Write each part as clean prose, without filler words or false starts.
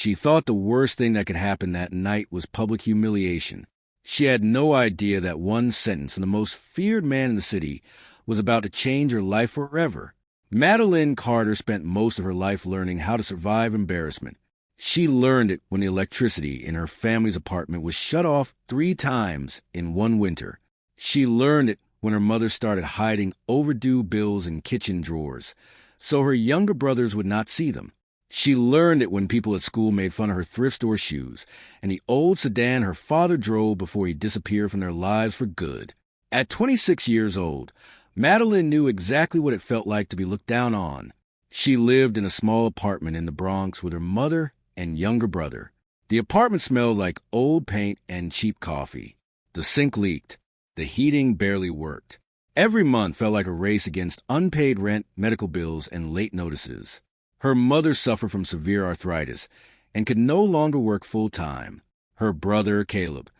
She thought the worst thing that could happen that night was public humiliation. She had no idea that one sentence from the most feared man in the city was about to change her life forever. Madeline Carter spent most of her life learning how to survive embarrassment. She learned it when the electricity in her family's apartment was shut off 3 times in one winter. She learned it when her mother started hiding overdue bills in kitchen drawers, so her younger brothers would not see them. She learned it when people at school made fun of her thrift store shoes and the old sedan her father drove before he disappeared from their lives for good. At 26 years old, Madeline knew exactly what it felt like to be looked down on. She lived in a small apartment in the Bronx with her mother and younger brother. The apartment smelled like old paint and cheap coffee. The sink leaked. The heating barely worked. Every month felt like a race against unpaid rent, medical bills, and late notices. Her mother suffered from severe arthritis and could no longer work full-time. Her brother, Caleb,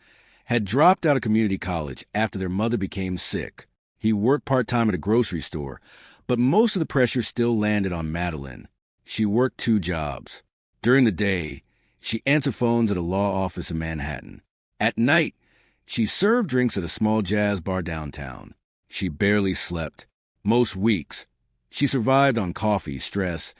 had dropped out of community college after their mother became sick. He worked part-time at a grocery store, but most of the pressure still landed on Madeline. She worked 2 jobs. During the day, she answered phones at a law office in Manhattan. At night, she served drinks at a small jazz bar downtown. She barely slept. Most weeks, she survived on coffee, stress,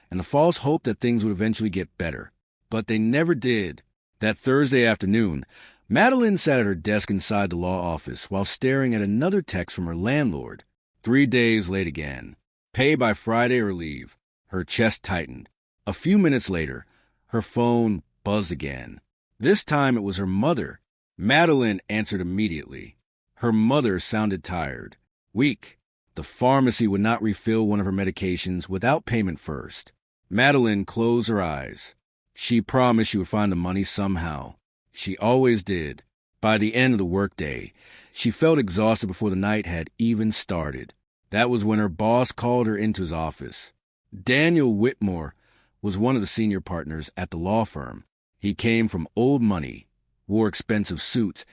and the false hope that things would eventually get better. But they never did. That Thursday afternoon, Madeline sat at her desk inside the law office while staring at another text from her landlord. 3 days late again. Pay by Friday or leave. Her chest tightened. A few minutes later, her phone buzzed again. This time it was her mother. Madeline answered immediately. Her mother sounded tired, weak. The pharmacy would not refill one of her medications without payment first. Madeline closed her eyes. She promised she would find the money somehow. She always did. By the end of the workday, she felt exhausted before the night had even started. That was when her boss called her into his office. Daniel Whitmore was one of the senior partners at the law firm. He came from old money, wore expensive suits,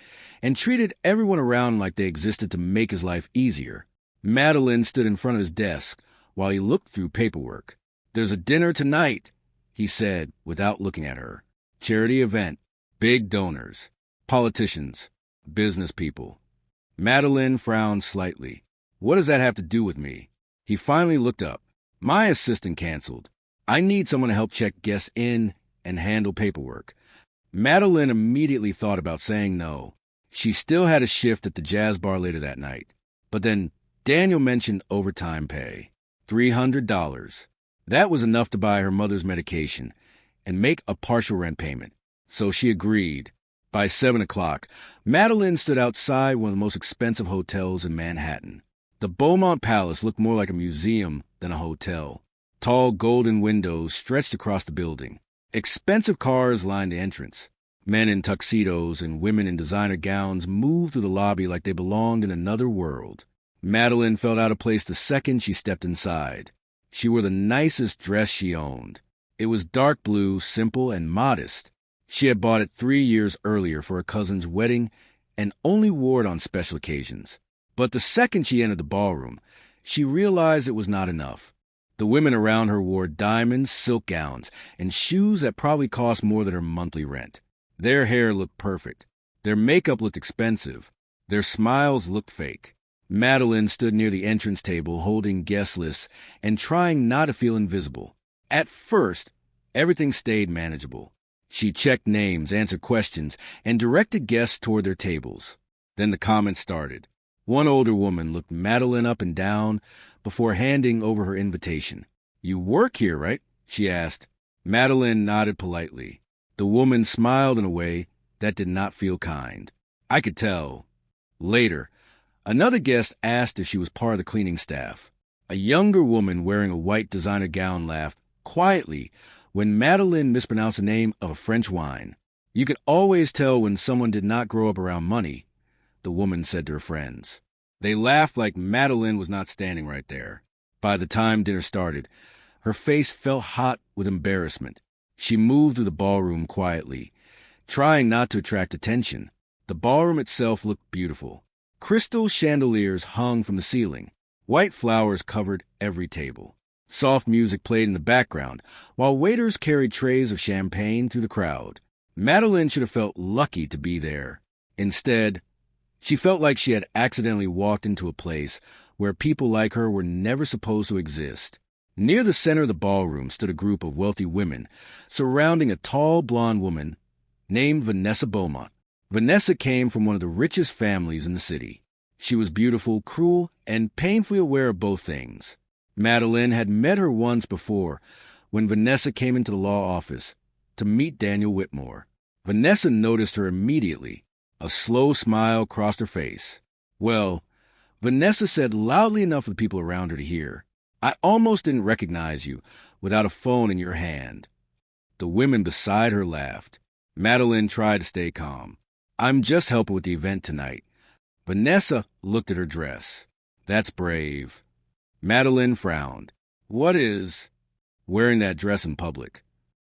and treated everyone around like they existed to make his life easier. Madeline stood in front of his desk while he looked through paperwork. "There's a dinner tonight," he said without looking at her. "Charity event, big donors, politicians, business people." Madeline frowned slightly. "What does that have to do with me?" He finally looked up. "My assistant canceled. I need someone to help check guests in and handle paperwork." Madeline immediately thought about saying no. She still had a shift at the jazz bar later that night. But then Daniel mentioned overtime pay. $300. That was enough to buy her mother's medication and make a partial rent payment. So she agreed. By 7 o'clock, Madeline stood outside one of the most expensive hotels in Manhattan. The Beaumont Palace looked more like a museum than a hotel. Tall golden windows stretched across the building. Expensive cars lined the entrance. Men in tuxedos and women in designer gowns moved through the lobby like they belonged in another world. Madeline felt out of place the second she stepped inside. She wore the nicest dress she owned. It was dark blue, simple, and modest. She had bought it 3 years earlier for her cousin's wedding and only wore it on special occasions. But the second she entered the ballroom, she realized it was not enough. The women around her wore diamonds, silk gowns, and shoes that probably cost more than her monthly rent. Their hair looked perfect. Their makeup looked expensive. Their smiles looked fake. Madeline stood near the entrance table holding guest lists and trying not to feel invisible. At first, everything stayed manageable. She checked names, answered questions, and directed guests toward their tables. Then the comments started. One older woman looked Madeline up and down before handing over her invitation. "You work here, right?" she asked. Madeline nodded politely. The woman smiled in a way that did not feel kind. I could tell. Later, another guest asked if she was part of the cleaning staff. A younger woman wearing a white designer gown laughed quietly when Madeline mispronounced the name of a French wine. "You could always tell when someone did not grow up around money," the woman said to her friends. They laughed like Madeline was not standing right there. By the time dinner started, her face felt hot with embarrassment. She moved through the ballroom quietly, trying not to attract attention. The ballroom itself looked beautiful. Crystal chandeliers hung from the ceiling. White flowers covered every table. Soft music played in the background, while waiters carried trays of champagne through the crowd. Madeline should have felt lucky to be there. Instead, she felt like she had accidentally walked into a place where people like her were never supposed to exist. Near the center of the ballroom stood a group of wealthy women, surrounding a tall blonde woman named Vanessa Beaumont. Vanessa came from one of the richest families in the city. She was beautiful, cruel, and painfully aware of both things. Madeline had met her once before when Vanessa came into the law office to meet Daniel Whitmore. Vanessa noticed her immediately. A slow smile crossed her face. Well, Vanessa said loudly enough for the people around her to hear, "I almost didn't recognize you without a phone in your hand." The women beside her laughed. Madeline tried to stay calm. "I'm just helping with the event tonight." Vanessa looked at her dress. "That's brave." Madeline frowned. "What is wearing that dress in public?"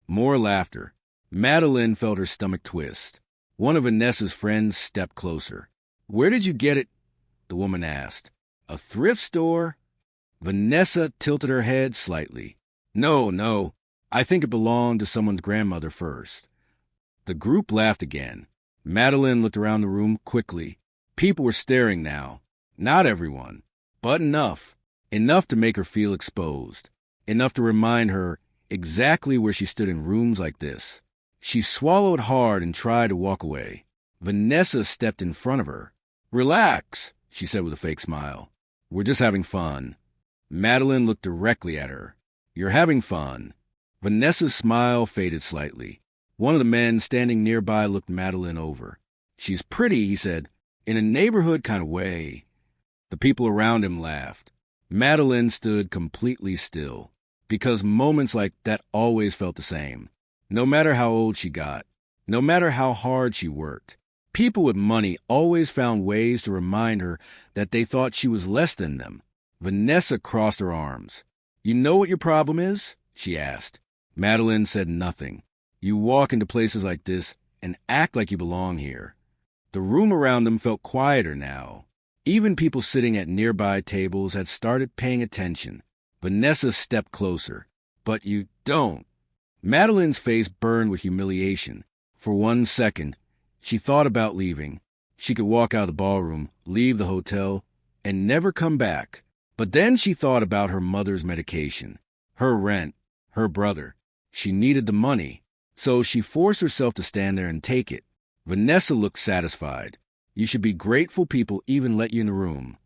More laughter. Madeline felt her stomach twist. One of Vanessa's friends stepped closer. "Where did you get it?" the woman asked. "A thrift store?" Vanessa tilted her head slightly. No. I think it belonged to someone's grandmother first." The group laughed again. Madeline looked around the room quickly. People were staring now. Not everyone, but enough. Enough to make her feel exposed. Enough to remind her exactly where she stood in rooms like this. She swallowed hard and tried to walk away. Vanessa stepped in front of her. "Relax," she said with a fake smile. "We're just having fun." Madeline looked directly at her. "You're having fun." Vanessa's smile faded slightly. One of the men standing nearby looked Madeline over. "She's pretty," he said, "in a neighborhood kind of way." The people around him laughed. Madeline stood completely still, because moments like that always felt the same. No matter how old she got, no matter how hard she worked, people with money always found ways to remind her that they thought she was less than them. Vanessa crossed her arms. "You know what your problem is?" she asked. Madeline said nothing. "You walk into places like this and act like you belong here." The room around them felt quieter now. Even people sitting at nearby tables had started paying attention. Vanessa stepped closer. "But you don't." Madeline's face burned with humiliation. For 1 second, she thought about leaving. She could walk out of the ballroom, leave the hotel, and never come back. But then she thought about her mother's medication, her rent, her brother. She needed the money, so she forced herself to stand there and take it. Vanessa looked satisfied. "You should be grateful people even let you in the room."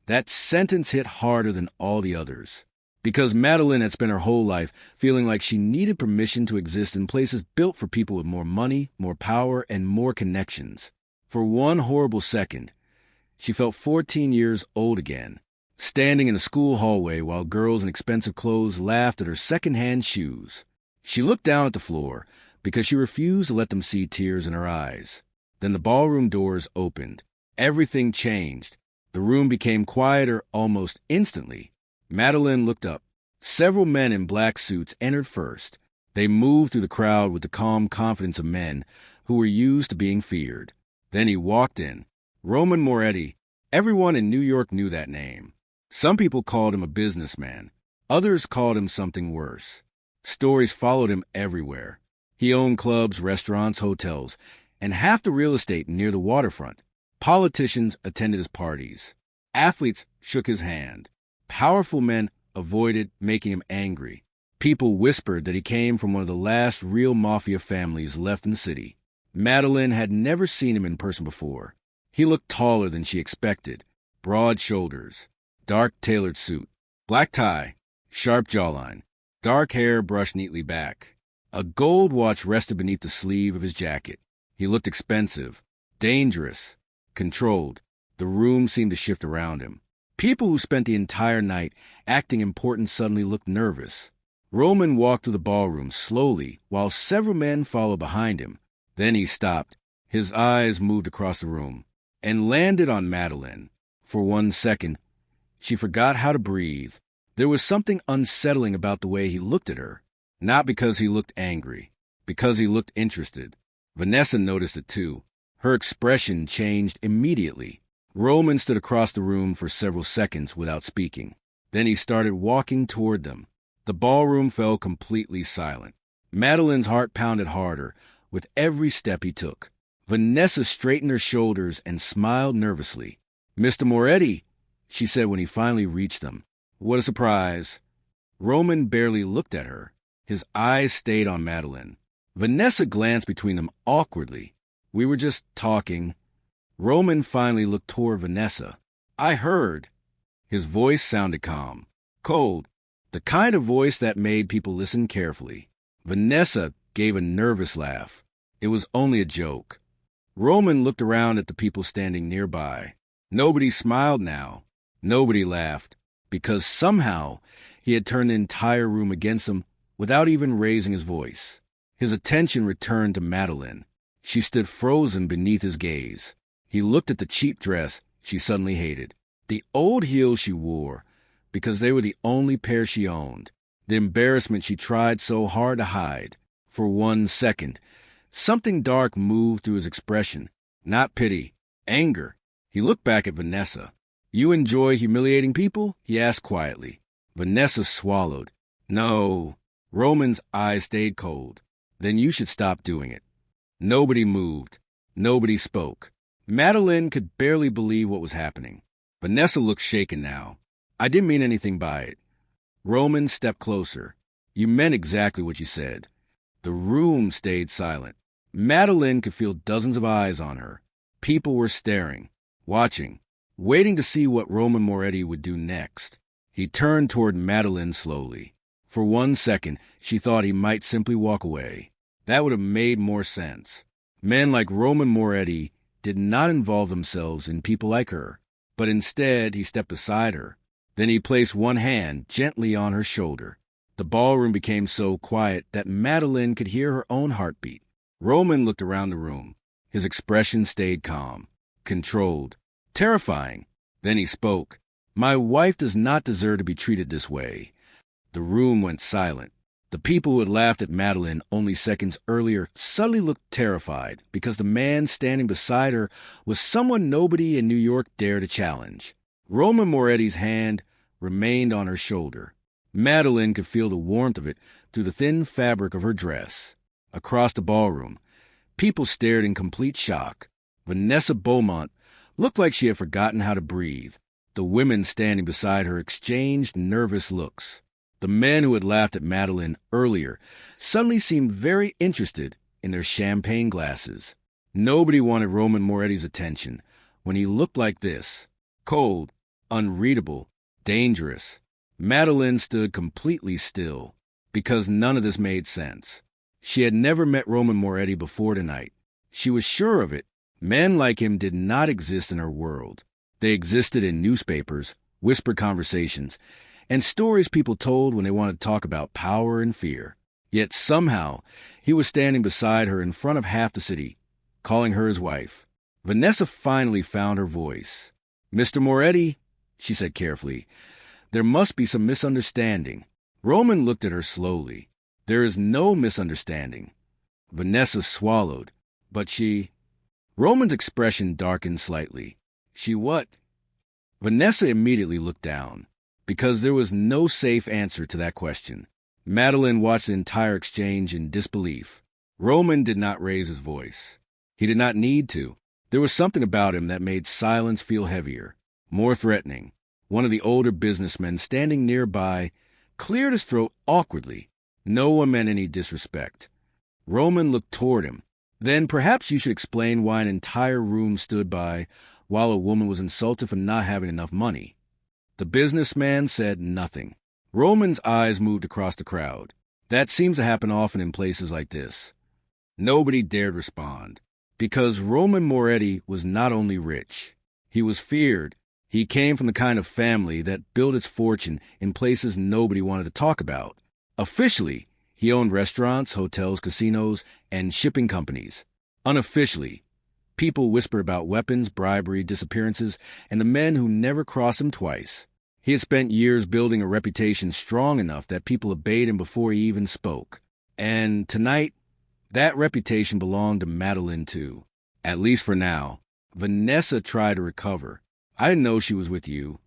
That sentence hit harder than all the others, because Madeline had spent her whole life feeling like she needed permission to exist in places built for people with more money, more power, and more connections. For one horrible second, she felt 14 years old again, standing in a school hallway while girls in expensive clothes laughed at her second-hand shoes. She looked down at the floor because she refused to let them see tears in her eyes. Then the ballroom doors opened. Everything changed. The room became quieter almost instantly. Madeline looked up. Several men in black suits entered first. They moved through the crowd with the calm confidence of men who were used to being feared. Then he walked in. Roman Moretti. Everyone in New York knew that name. Some people called him a businessman. Others called him something worse. Stories followed him everywhere. He owned clubs, restaurants, hotels, and half the real estate near the waterfront. Politicians attended his parties. Athletes shook his hand. Powerful men avoided making him angry. People whispered that he came from one of the last real Mafia families left in the city. Madeline had never seen him in person before. He looked taller than she expected. Broad shoulders, dark tailored suit, black tie, sharp jawline, dark hair brushed neatly back. A gold watch rested beneath the sleeve of his jacket. He looked expensive, dangerous, controlled. The room seemed to shift around him. People who spent the entire night acting important suddenly looked nervous. Roman walked through the ballroom slowly while several men followed behind him. Then he stopped. His eyes moved across the room and landed on Madeline. For 1 second, she forgot how to breathe. There was something unsettling about the way he looked at her. Not because he looked angry, because he looked interested. Vanessa noticed it too. Her expression changed immediately. Roman stood across the room for several seconds without speaking. Then he started walking toward them. The ballroom fell completely silent. Madeline's heart pounded harder with every step he took. Vanessa straightened her shoulders and smiled nervously. "Mr. Moretti," she said when he finally reached them. "What a surprise." Roman barely looked at her. His eyes stayed on Madeline. Vanessa glanced between them awkwardly. "We were just talking." Roman finally looked toward Vanessa. "I heard." His voice sounded calm, cold, the kind of voice that made people listen carefully. Vanessa gave a nervous laugh. It was only a joke. Roman looked around at the people standing nearby. Nobody smiled now. Nobody laughed, because somehow he had turned the entire room against him without even raising his voice. His attention returned to Madeline. She stood frozen beneath his gaze. He looked at the cheap dress she suddenly hated, the old heels she wore, because they were the only pair she owned, the embarrassment she tried so hard to hide. For 1 second, something dark moved through his expression. Not pity, anger. He looked back at Vanessa. "You enjoy humiliating people?" he asked quietly. Vanessa swallowed. "No." Roman's eyes stayed cold. "Then you should stop doing it." Nobody moved. Nobody spoke. Madeline could barely believe what was happening. Vanessa looked shaken now. "I didn't mean anything by it." Roman stepped closer. "You meant exactly what you said." The room stayed silent. Madeline could feel dozens of eyes on her. People were staring, watching, waiting to see what Roman Moretti would do next. He turned toward Madeline slowly. For 1 second, she thought he might simply walk away. That would have made more sense. Men like Roman Moretti did not involve themselves in people like her. But instead, he stepped beside her. Then he placed one hand gently on her shoulder. The ballroom became so quiet that Madeline could hear her own heartbeat. Roman looked around the room. His expression stayed calm, controlled, terrifying. Then he spoke. "My wife does not deserve to be treated this way." The room went silent. The people who had laughed at Madeline only seconds earlier suddenly looked terrified because the man standing beside her was someone nobody in New York dared to challenge. Roman Moretti's hand remained on her shoulder. Madeline could feel the warmth of it through the thin fabric of her dress. Across the ballroom, people stared in complete shock. Vanessa Beaumont looked like she had forgotten how to breathe. The women standing beside her exchanged nervous looks. The men who had laughed at Madeline earlier suddenly seemed very interested in their champagne glasses. Nobody wanted Roman Moretti's attention when he looked like this, cold, unreadable, dangerous. Madeline stood completely still, because none of this made sense. She had never met Roman Moretti before tonight. She was sure of it. Men like him did not exist in her world. They existed in newspapers, whispered conversations, and stories people told when they wanted to talk about power and fear. Yet somehow, he was standing beside her in front of half the city, calling her his wife. Vanessa finally found her voice. "Mr. Moretti," she said carefully, "there must be some misunderstanding." Roman looked at her slowly. "There is no misunderstanding." Vanessa swallowed, but she... Roman's expression darkened slightly. "She what?" Vanessa immediately looked down, because there was no safe answer to that question. Madeline watched the entire exchange in disbelief. Roman did not raise his voice. He did not need to. There was something about him that made silence feel heavier, more threatening. One of the older businessmen standing nearby cleared his throat awkwardly. No one meant any disrespect. Roman looked toward him. "Then perhaps you should explain why an entire room stood by while a woman was insulted for not having enough money." The businessman said nothing. Roman's eyes moved across the crowd. That seems to happen often in places like this. Nobody dared respond, because Roman Moretti was not only rich. He was feared. He came from the kind of family that built its fortune in places nobody wanted to talk about. Officially, he owned restaurants, hotels, casinos, and shipping companies. Unofficially, people whispered about weapons, bribery, disappearances, and the men who never crossed him twice. He had spent years building a reputation strong enough that people obeyed him before he even spoke. And tonight, that reputation belonged to Madeline too. At least for now. Vanessa tried to recover. "I didn't know she was with you."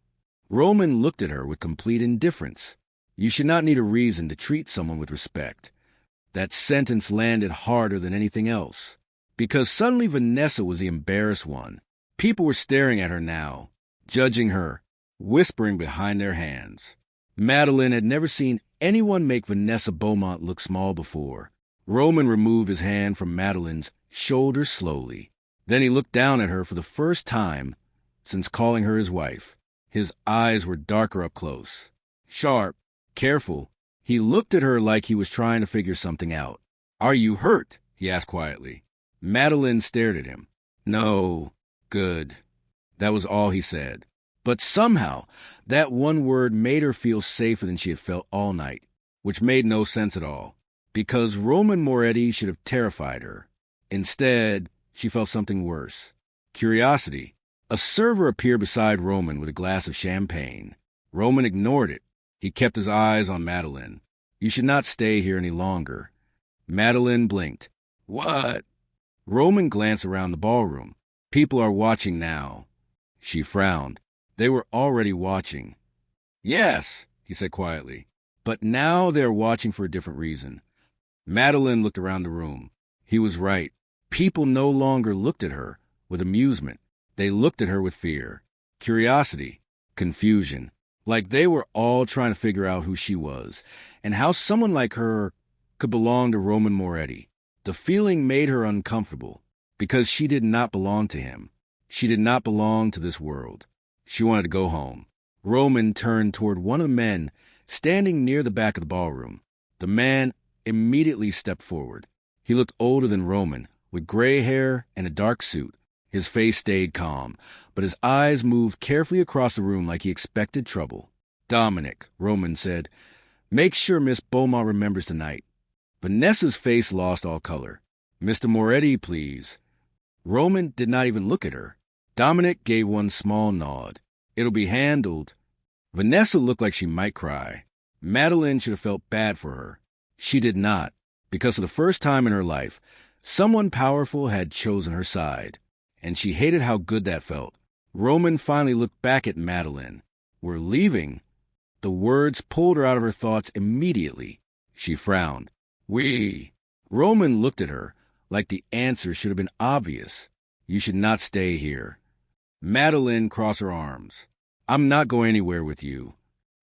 Roman looked at her with complete indifference. You should not need a reason to treat someone with respect. That sentence landed harder than anything else, because suddenly Vanessa was the embarrassed one. People were staring at her now, judging her, whispering behind their hands. Madeline had never seen anyone make Vanessa Beaumont look small before. Roman removed his hand from Madeline's shoulder slowly. Then he looked down at her for the first time since calling her his wife. His eyes were darker up close, sharp, careful. He looked at her like he was trying to figure something out. "Are you hurt?" he asked quietly. Madeline stared at him. "No, good." That was all he said. But somehow, that one word made her feel safer than she had felt all night, which made no sense at all, because Roman Moretti should have terrified her. Instead, she felt something worse. Curiosity. A server appeared beside Roman with a glass of champagne. Roman ignored it. He kept his eyes on Madeline. "You should not stay here any longer." Madeline blinked. "What?" Roman glanced around the ballroom. "People are watching now." She frowned. They were already watching. "Yes," he said quietly. "But now they're watching for a different reason." Madeline looked around the room. He was right. People no longer looked at her with amusement. They looked at her with fear, curiosity, confusion. Like they were all trying to figure out who she was, and how someone like her could belong to Roman Moretti. The feeling made her uncomfortable, because she did not belong to him. She did not belong to this world. She wanted to go home. Roman turned toward one of the men standing near the back of the ballroom. The man immediately stepped forward. He looked older than Roman, with gray hair and a dark suit. His face stayed calm, but his eyes moved carefully across the room like he expected trouble. "Dominic," Roman said, "make sure Miss Beaumont remembers tonight." Vanessa's face lost all color. "Mr. Moretti, please." Roman did not even look at her. Dominic gave one small nod. "It'll be handled." Vanessa looked like she might cry. Madeline should have felt bad for her. She did not, because for the first time in her life, someone powerful had chosen her side. And she hated how good that felt. Roman finally looked back at Madeline. "We're leaving?" The words pulled her out of her thoughts immediately. She frowned. "We." Roman looked at her like the answer should have been obvious. "You should not stay here." Madeline crossed her arms. "I'm not going anywhere with you."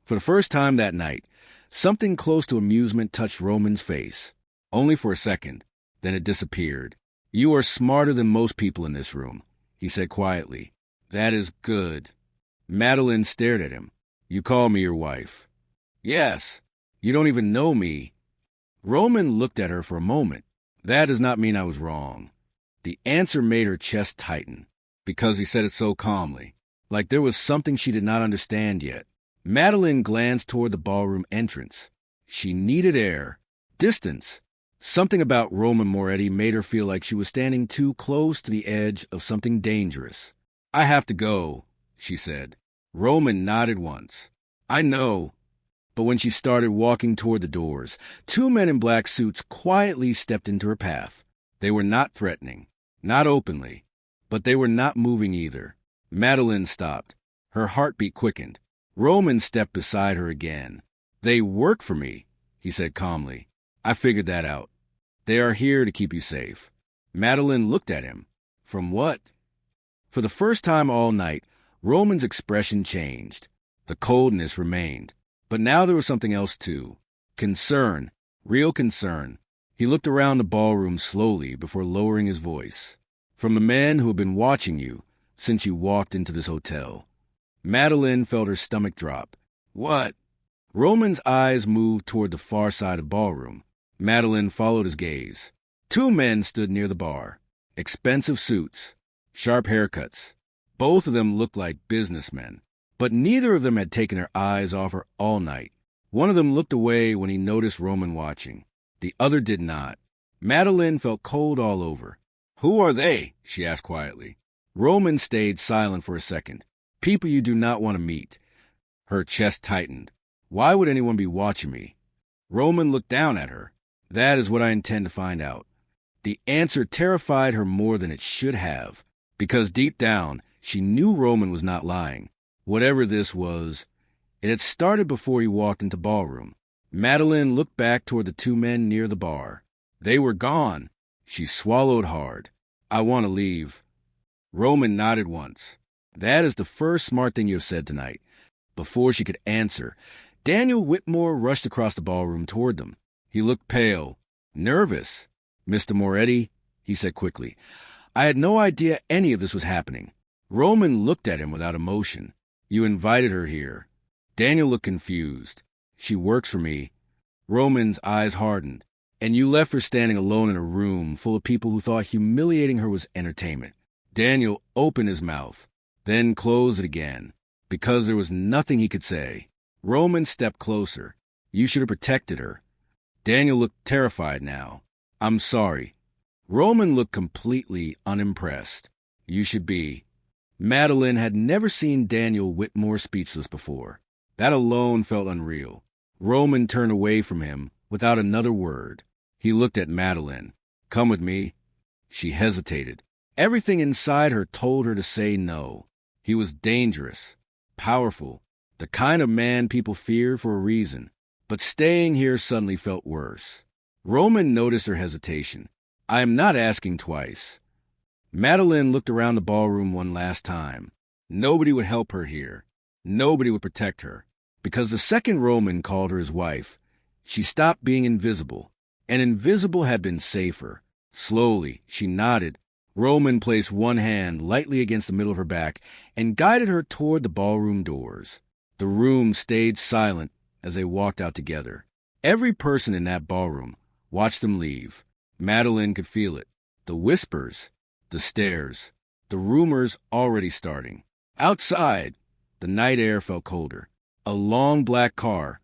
For the first time that night, something close to amusement touched Roman's face. Only for a second. Then it disappeared. "You are smarter than most people in this room," he said quietly. "That is good." Madeline stared at him. "You call me your wife." "Yes." "You don't even know me." Roman looked at her for a moment. "That does not mean I was wrong." The answer made her chest tighten, because he said it so calmly, like there was something she did not understand yet. Madeline glanced toward the ballroom entrance. She needed air, distance. Something about Roman Moretti made her feel like she was standing too close to the edge of something dangerous. "I have to go," she said. Roman nodded once. "I know." But when she started walking toward the doors, two men in black suits quietly stepped into her path. They were not threatening, not openly, but they were not moving either. Madeline stopped. Her heartbeat quickened. Roman stepped beside her again. "They work for me," he said calmly. "I figured that out. They are here to keep you safe." Madeline looked at him. "From what?" For the first time all night, Roman's expression changed. The coldness remained. But now there was something else too. Concern. Real concern. He looked around the ballroom slowly before lowering his voice. "From the men who have been watching you since you walked into this hotel." Madeline felt her stomach drop. "What?" Roman's eyes moved toward the far side of the ballroom. Madeline followed his gaze. Two men stood near the bar. Expensive suits. Sharp haircuts. Both of them looked like businessmen. But neither of them had taken their eyes off her all night. One of them looked away when he noticed Roman watching. The other did not. Madeline felt cold all over. "Who are they?" she asked quietly. Roman stayed silent for a second. "People you do not want to meet." Her chest tightened. "Why would anyone be watching me?" Roman looked down at her. "That is what I intend to find out." The answer terrified her more than it should have, because deep down, she knew Roman was not lying. Whatever this was, It had started before he walked into ballroom. Madeline looked back toward the two men near the bar. They were gone. She swallowed hard. I want to leave. Roman nodded once. That is the first smart thing you have said tonight. Before she could answer, Daniel Whitmore rushed across the ballroom toward them. He looked pale, nervous. Mr. Moretti, he said quickly, I had no idea any of this was happening. Roman looked at him without emotion. You invited her here. Daniel looked confused. She works for me. Roman's eyes hardened. And you left her standing alone in a room full of people who thought humiliating her was entertainment. Daniel opened his mouth, then closed it again, because there was nothing he could say. Roman stepped closer. You should have protected her. Daniel looked terrified now. I'm sorry. Roman looked completely unimpressed. You should be. Madeline had never seen Daniel Whitmore speechless before. That alone felt unreal. Roman turned away from him without another word. He looked at Madeline. Come with me. She hesitated. Everything inside her told her to say no. He was dangerous, powerful, the kind of man people feared for a reason. But staying here suddenly felt worse. Roman noticed her hesitation. I am not asking twice. Madeline looked around the ballroom one last time. Nobody would help her here. Nobody would protect her. Because the second Roman called her his wife, she stopped being invisible. And invisible had been safer. Slowly, she nodded. Roman placed one hand lightly against the middle of her back and guided her toward the ballroom doors. The room stayed silent as they walked out together. Every person in that ballroom watched them leave. Madeline could feel it. The whispers, the stares, the rumors already starting. Outside, the night air felt colder. A long black car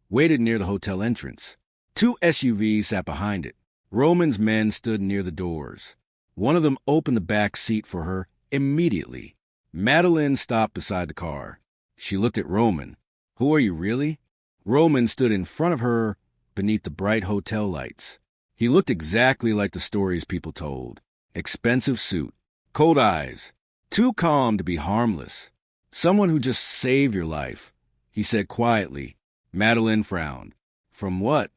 waited near the hotel entrance. 2 SUVs sat behind it. Roman's men stood near the doors. One of them opened the back seat for her immediately. Madeline stopped beside the car. She looked at Roman. Who are you, really? Roman stood in front of her beneath the bright hotel lights. He looked exactly like the stories people told. Expensive suit, cold eyes, too calm to be harmless. Someone who just saved your life, he said quietly. Madeline frowned. From what?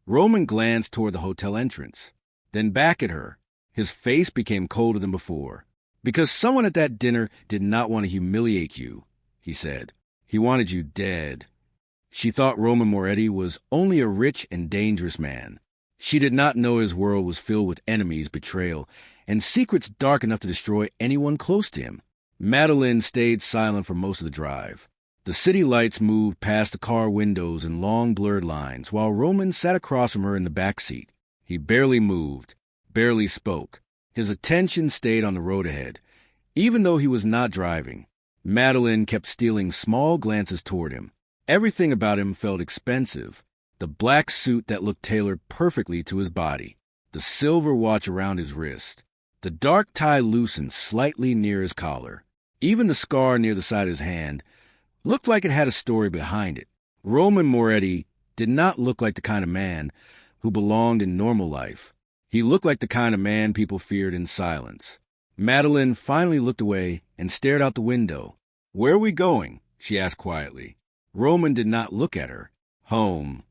Roman glanced toward the hotel entrance, then back at her. His face became colder than before. Because someone at that dinner did not want to humiliate you, he said. He wanted you dead. She thought Roman Moretti was only a rich and dangerous man. She did not know his world was filled with enemies, betrayal, and secrets dark enough to destroy anyone close to him. Madeline stayed silent for most of the drive. The city lights moved past the car windows in long blurred lines, while Roman sat across from her in the back seat. He barely moved, barely spoke. His attention stayed on the road ahead. Even though he was not driving, Madeline kept stealing small glances toward him. Everything about him felt expensive. The black suit that looked tailored perfectly to his body, the silver watch around his wrist, the dark tie loosened slightly near his collar. Even the scar near the side of his hand looked like it had a story behind it. Roman Moretti did not look like the kind of man who belonged in normal life. He looked like the kind of man people feared in silence. Madeline finally looked away and stared out the window. Where are we going? She asked quietly. Roman did not look at her. Home.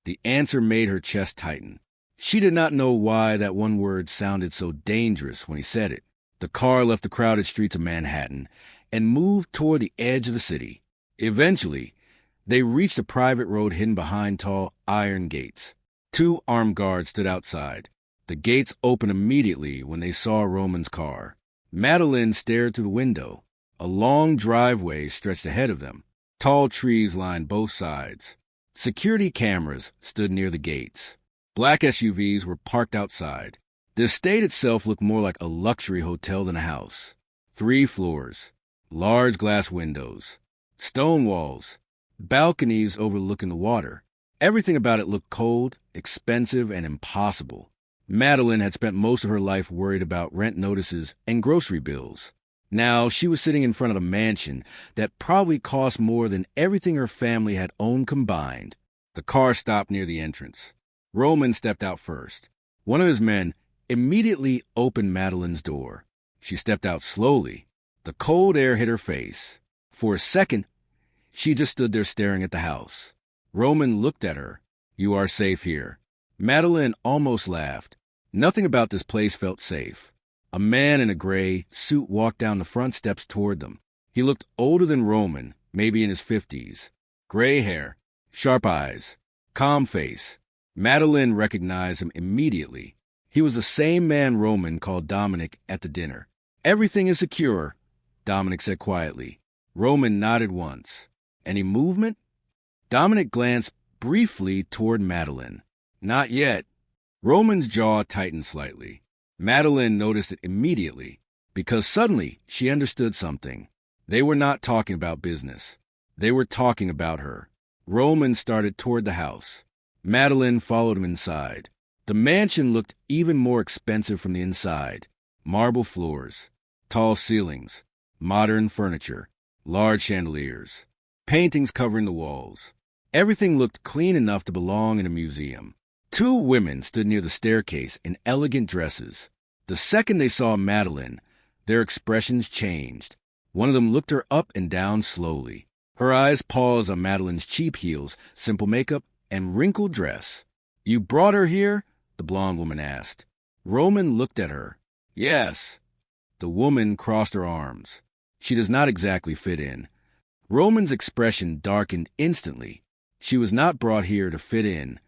The answer made her chest tighten. She did not know why that one word sounded so dangerous when he said it. The car left the crowded streets of Manhattan and moved toward the edge of the city. Eventually, they reached a private road hidden behind tall iron gates. 2 armed guards stood outside. The gates opened immediately when they saw Roman's car. Madeline stared through the window. A long driveway stretched ahead of them. Tall trees lined both sides. Security cameras stood near the gates. Black SUVs were parked outside. The estate itself looked more like a luxury hotel than a house. 3 floors, large glass windows, stone walls, balconies overlooking the water. Everything about it looked cold, expensive, and impossible. Madeline had spent most of her life worried about rent notices and grocery bills. Now she was sitting in front of a mansion that probably cost more than everything her family had owned combined. The car stopped near the entrance. Roman stepped out first. One of his men immediately opened Madeline's door. She stepped out slowly. The cold air hit her face. For a second, She just stood there staring at the house. Roman looked at her. "You are safe here." Madeline almost laughed. Nothing about this place felt safe. A man in a gray suit walked down the front steps toward them. He looked older than Roman, maybe in his 50s. Gray hair, sharp eyes, calm face. Madeline recognized him immediately. He was the same man Roman called Dominic at the dinner. "Everything is secure," Dominic said quietly. Roman nodded once. "Any movement?" Dominic glanced briefly toward Madeline. "Not yet." Roman's jaw tightened slightly. Madeline noticed it immediately, because suddenly she understood something. They were not talking about business. They were talking about her. Roman started toward the house. Madeline followed him inside. The mansion looked even more expensive from the inside. Marble floors, tall ceilings, modern furniture, large chandeliers, paintings covering the walls. Everything looked clean enough to belong in a museum. Two women stood near the staircase in elegant dresses. The second they saw Madeline, their expressions changed. One of them looked her up and down slowly. Her eyes paused on Madeline's cheap heels, simple makeup, and wrinkled dress. "You brought her here?" the blonde woman asked. Roman looked at her. "Yes." The woman crossed her arms. "She does not exactly fit in." Roman's expression darkened instantly. She was not brought here to fit in.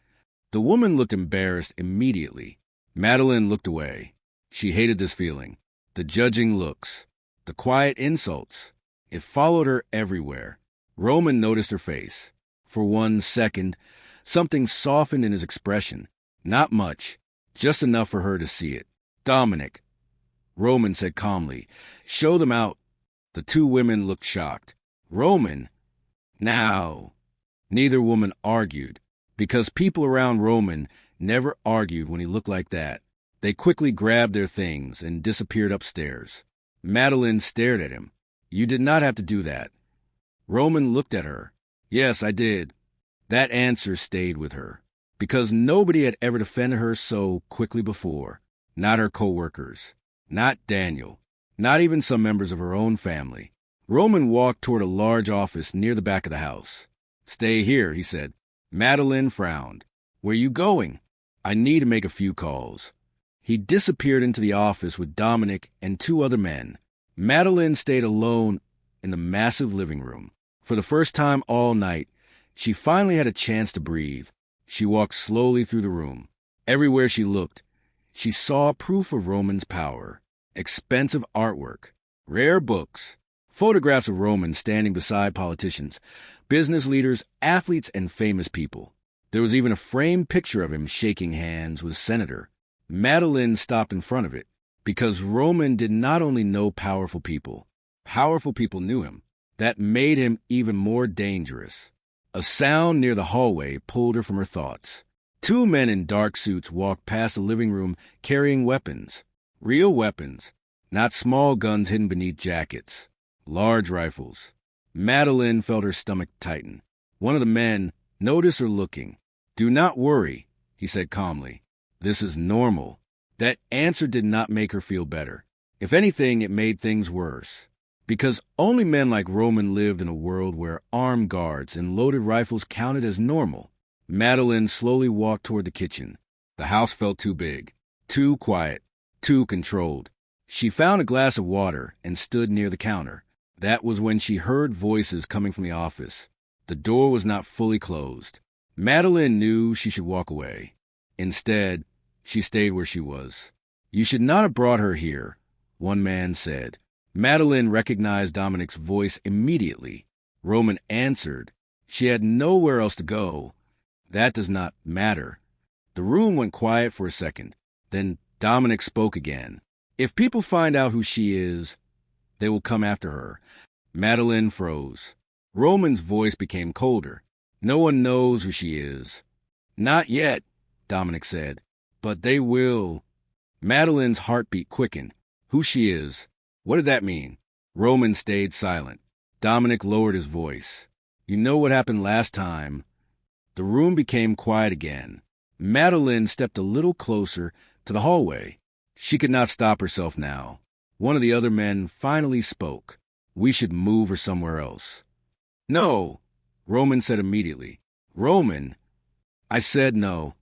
The woman looked embarrassed immediately. Madeline looked away. She hated this feeling. The judging looks. The quiet insults. It followed her everywhere. Roman noticed her face. For 1 second, something softened in his expression. Not much, just enough for her to see it. "Dominic," Roman said calmly, "show them out." The two women looked shocked. "Roman? Now." Neither woman argued, because people around Roman never argued when he looked like that. They quickly grabbed their things and disappeared upstairs. Madeline stared at him. "You did not have to do that." Roman looked at her. "Yes, I did." That answer stayed with her, because nobody had ever defended her so quickly before. Not her co-workers. Not Daniel. Not even some members of her own family. Roman walked toward a large office near the back of the house. "Stay here," he said. Madeline frowned. "Where you going?" "I need to make a few calls." He disappeared into the office with Dominic and two other men. Madeline stayed alone in the massive living room. For the first time all night, she finally had a chance to breathe. She walked slowly through the room. Everywhere she looked, she saw proof of Roman's power. Expensive artwork, rare books, photographs of Roman standing beside politicians, business leaders, athletes, and famous people. There was even a framed picture of him shaking hands with a senator. Madeline stopped in front of it, because Roman did not only know powerful people knew him. That made him even more dangerous. A sound near the hallway pulled her from her thoughts. Two men in dark suits walked past the living room carrying weapons. Real weapons, not small guns hidden beneath jackets. Large rifles. Madeline felt her stomach tighten. One of the men noticed her looking. "Do not worry," he said calmly. "This is normal." That answer did not make her feel better. If anything, it made things worse. Because only men like Roman lived in a world where armed guards and loaded rifles counted as normal. Madeline slowly walked toward the kitchen. The house felt too big, too quiet, too controlled. She found a glass of water and stood near the counter. That was when she heard voices coming from the office. The door was not fully closed. Madeline knew she should walk away. Instead, she stayed where she was. "You should not have brought her here," one man said. Madeline recognized Dominic's voice immediately. Roman answered. She had nowhere else to go. "That does not matter." The room went quiet for a second. Then Dominic spoke again. "If people find out who she is, they will come after her." Madeline froze. Roman's voice became colder. "No one knows who she is." "Not yet," Dominic said. "But they will." Madeline's heartbeat quickened. "Who she is? What did that mean?" Roman stayed silent. Dominic lowered his voice. "You know what happened last time." The room became quiet again. Madeline stepped a little closer to the hallway. She could not stop herself now. One of the other men finally spoke. "We should move her somewhere else." No, Roman said immediately. Roman, I said no.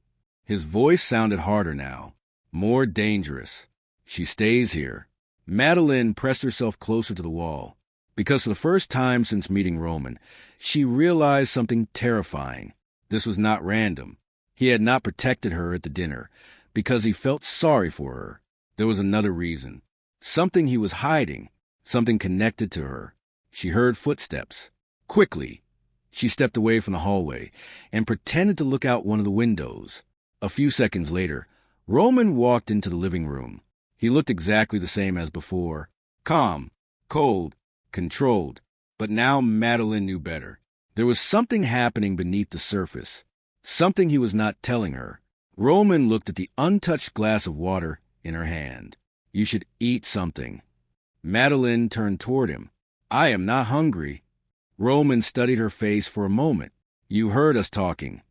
His voice sounded harder now, more dangerous. She stays here. Madeline pressed herself closer to the wall, because for the first time since meeting Roman, she realized something terrifying. This was not random. He had not protected her at the dinner, because he felt sorry for her. There was another reason. Something he was hiding, something connected to her. She heard footsteps. Quickly, she stepped away from the hallway and pretended to look out one of the windows. A few seconds later, Roman walked into the living room. He looked exactly the same as before. Calm, cold, controlled. But now Madeline knew better. There was something happening beneath the surface. Something he was not telling her. Roman looked at the untouched glass of water in her hand. You should eat something. Madeline turned toward him. I am not hungry. Roman studied her face for a moment. You heard us talking.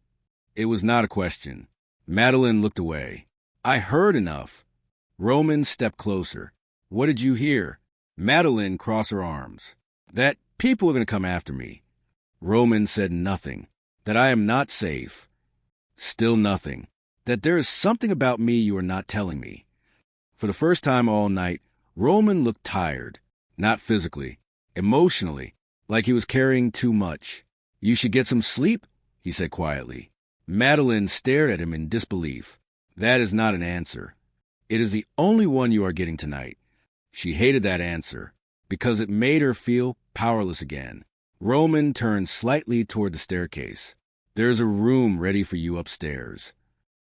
It was not a question. Madeline looked away. I heard enough. Roman stepped closer. What did you hear? Madeline crossed her arms. That people are going to come after me. Roman said nothing. That I am not safe. Still nothing. That there is something about me you are not telling me. For the first time all night, Roman looked tired. Not physically. Emotionally. Like he was carrying too much. You should get some sleep, he said quietly. Madeline stared at him in disbelief. That is not an answer. It is the only one you are getting tonight. She hated that answer, because it made her feel powerless again. Roman turned slightly toward the staircase. There is a room ready for you upstairs.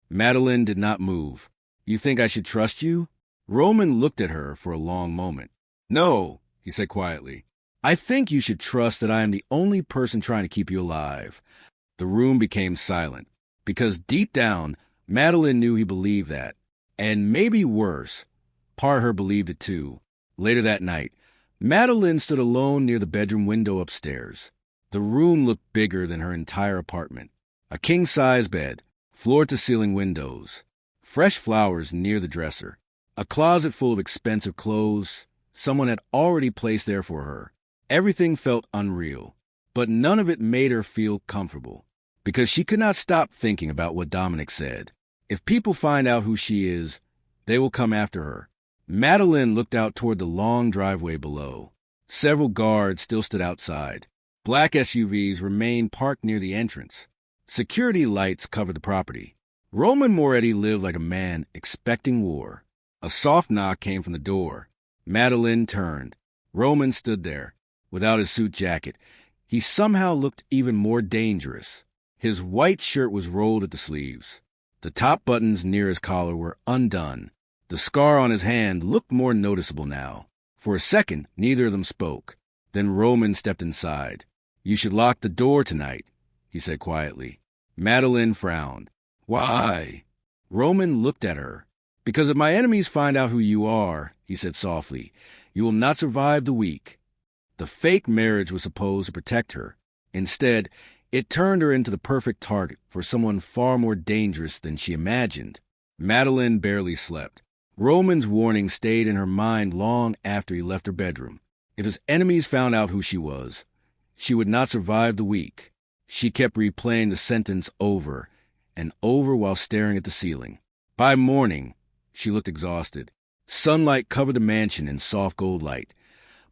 Madeline did not move. You think I should trust you? Roman looked at her for a long moment. No, he said quietly. I think you should trust that I am the only person trying to keep you alive. The room became silent, because deep down, Madeline knew he believed that. And maybe worse, part of her believed it too. Later that night, Madeline stood alone near the bedroom window upstairs. The room looked bigger than her entire apartment. A king-size bed, floor-to-ceiling windows, fresh flowers near the dresser, a closet full of expensive clothes someone had already placed there for her. Everything felt unreal, but none of it made her feel comfortable, because she could not stop thinking about what Dominic said. If people find out who she is, they will come after her. Madeline looked out toward the long driveway below. Several guards still stood outside. Black SUVs remained parked near the entrance. Security lights covered the property. Roman Moretti lived like a man expecting war. A soft knock came from the door. Madeline turned. Roman stood there, without his suit jacket. He somehow looked even more dangerous. His white shirt was rolled at the sleeves. The top buttons near his collar were undone. The scar on his hand looked more noticeable now. For a second, neither of them spoke. Then Roman stepped inside. You should lock the door tonight, he said quietly. Madeline frowned. Why? Roman looked at her. Because if my enemies find out who you are, he said softly, you will not survive the week. The fake marriage was supposed to protect her. Instead, it turned her into the perfect target for someone far more dangerous than she imagined. Madeline barely slept. Roman's warning stayed in her mind long after he left her bedroom. If his enemies found out who she was, she would not survive the week. She kept replaying the sentence over and over while staring at the ceiling. By morning, she looked exhausted. Sunlight covered the mansion in soft gold light,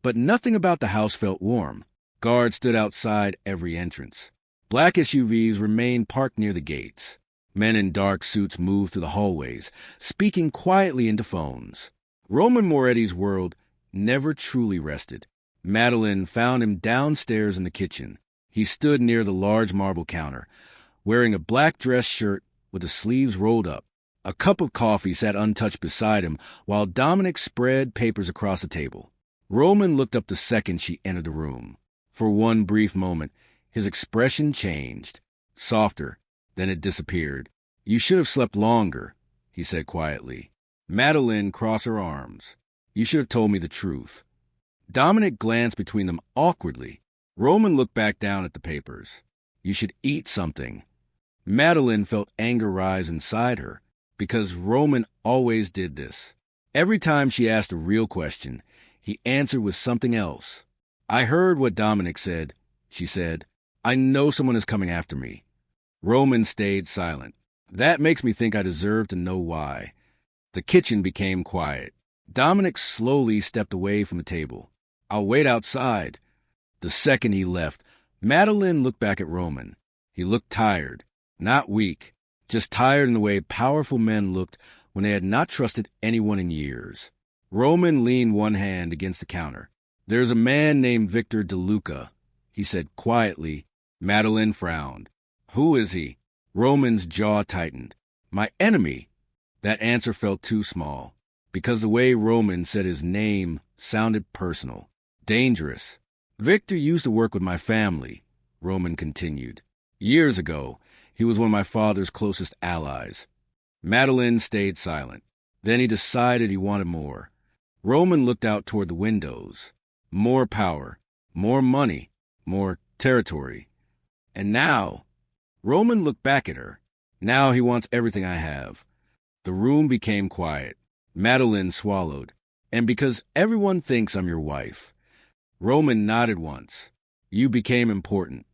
but nothing about the house felt warm. Guards stood outside every entrance. Black SUVs remained parked near the gates. Men in dark suits moved through the hallways, speaking quietly into phones. Roman Moretti's world never truly rested. Madeline found him downstairs in the kitchen. He stood near the large marble counter, wearing a black dress shirt with the sleeves rolled up. A cup of coffee sat untouched beside him while Dominic spread papers across the table. Roman looked up the second she entered the room. For one brief moment, his expression changed. Softer, then it disappeared. You should have slept longer, he said quietly. Madeline crossed her arms. You should have told me the truth. Dominic glanced between them awkwardly. Roman looked back down at the papers. You should eat something. Madeline felt anger rise inside her, because Roman always did this. Every time she asked a real question, he answered with something else. I heard what Dominic said, she said. I know someone is coming after me. Roman stayed silent. That makes me think I deserve to know why. The kitchen became quiet. Dominic slowly stepped away from the table. I'll wait outside. The second he left, Madeline looked back at Roman. He looked tired, not weak, just tired in the way powerful men looked when they had not trusted anyone in years. Roman leaned one hand against the counter. There's a man named Victor DeLuca, he said quietly. Madeline frowned. Who is he? Roman's jaw tightened. My enemy. That answer felt too small, because the way Roman said his name sounded personal, dangerous. Victor used to work with my family, Roman continued. Years ago, he was one of my father's closest allies. Madeline stayed silent. Then he decided he wanted more. Roman looked out toward the windows. More power, more money, more territory. And now, Roman looked back at her. Now he wants everything I have. The room became quiet. Madeline swallowed. And because everyone thinks I'm your wife. Roman nodded once. You became important.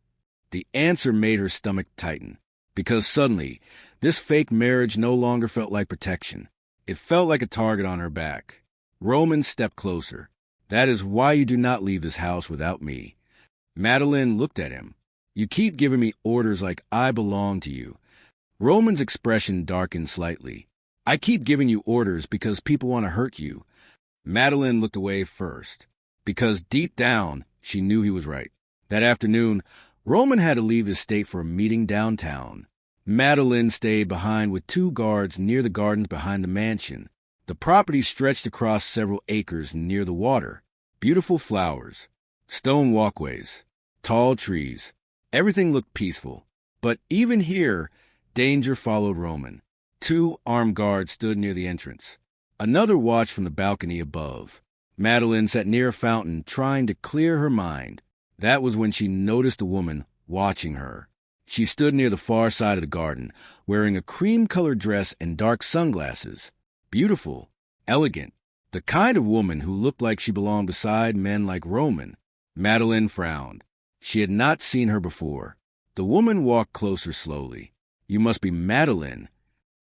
The answer made her stomach tighten, because suddenly, this fake marriage no longer felt like protection. It felt like a target on her back. Roman stepped closer. That is why you do not leave this house without me. Madeline looked at him. You keep giving me orders like I belong to you. Roman's expression darkened slightly. I keep giving you orders because people want to hurt you. Madeline looked away first, because deep down, she knew he was right. That afternoon, Roman had to leave his state for a meeting downtown. Madeline stayed behind with 2 guards near the gardens behind the mansion. The property stretched across several acres near the water. Beautiful flowers, stone walkways, tall trees. Everything looked peaceful. But even here, danger followed Roman. 2 armed guards stood near the entrance. Another watched from the balcony above. Madeline sat near a fountain, trying to clear her mind. That was when she noticed a woman watching her. She stood near the far side of the garden, wearing a cream-colored dress and dark sunglasses. Beautiful, elegant, the kind of woman who looked like she belonged beside men like Roman. Madeline frowned. She had not seen her before. The woman walked closer slowly. You must be Madeline.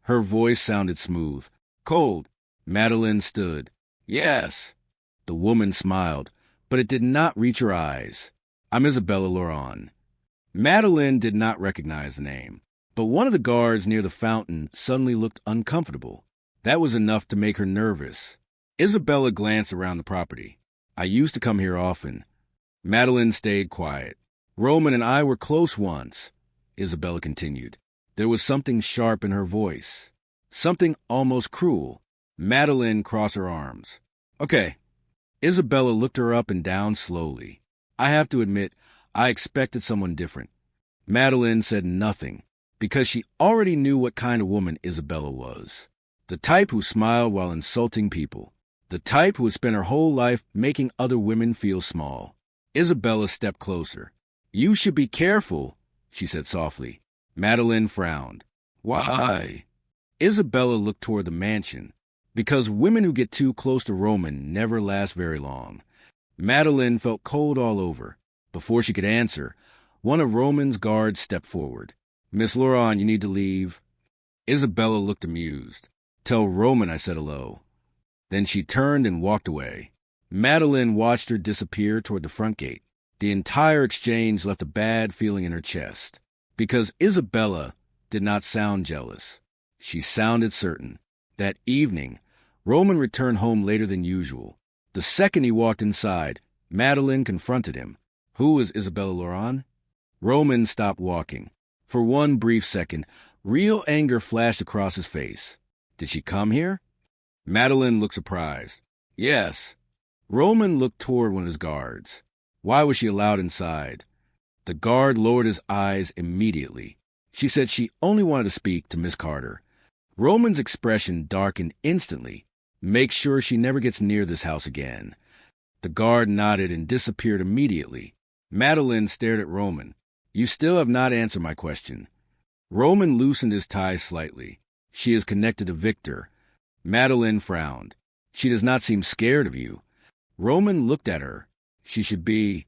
Her voice sounded smooth. Cold. Madeline stood. Yes. The woman smiled, but it did not reach her eyes. I'm Isabella Laurent. Madeline did not recognize the name, but one of the guards near the fountain suddenly looked uncomfortable. That was enough to make her nervous. Isabella glanced around the property. I used to come here often. Madeline stayed quiet. Roman and I were close once, Isabella continued. There was something sharp in her voice, something almost cruel. Madeline crossed her arms. Okay. Isabella looked her up and down slowly. I have to admit, I expected someone different. Madeline said nothing, because she already knew what kind of woman Isabella was. The type who smiled while insulting people. The type who would spend her whole life making other women feel small. Isabella stepped closer. You should be careful, she said softly. Madeline frowned. Why? Isabella looked toward the mansion. Because women who get too close to Roman never last very long. Madeline felt cold all over. Before she could answer, one of Roman's guards stepped forward. Miss Laurent, you need to leave. Isabella looked amused. Tell Roman I said hello. Then she turned and walked away. Madeline watched her disappear toward the front gate. The entire exchange left a bad feeling in her chest. Because Isabella did not sound jealous. She sounded certain. That evening, Roman returned home later than usual. The second he walked inside, Madeline confronted him. Who is Isabella Laurent? Roman stopped walking. For one brief second, real anger flashed across his face. Did she come here? Madeline looked surprised. Yes. Roman looked toward one of his guards. Why was she allowed inside? The guard lowered his eyes immediately. She said she only wanted to speak to Miss Carter. Roman's expression darkened instantly. Make sure she never gets near this house again. The guard nodded and disappeared immediately. Madeline stared at Roman. You still have not answered my question. Roman loosened his tie slightly. She is connected to Victor. Madeline frowned. She does not seem scared of you. Roman looked at her. She should be.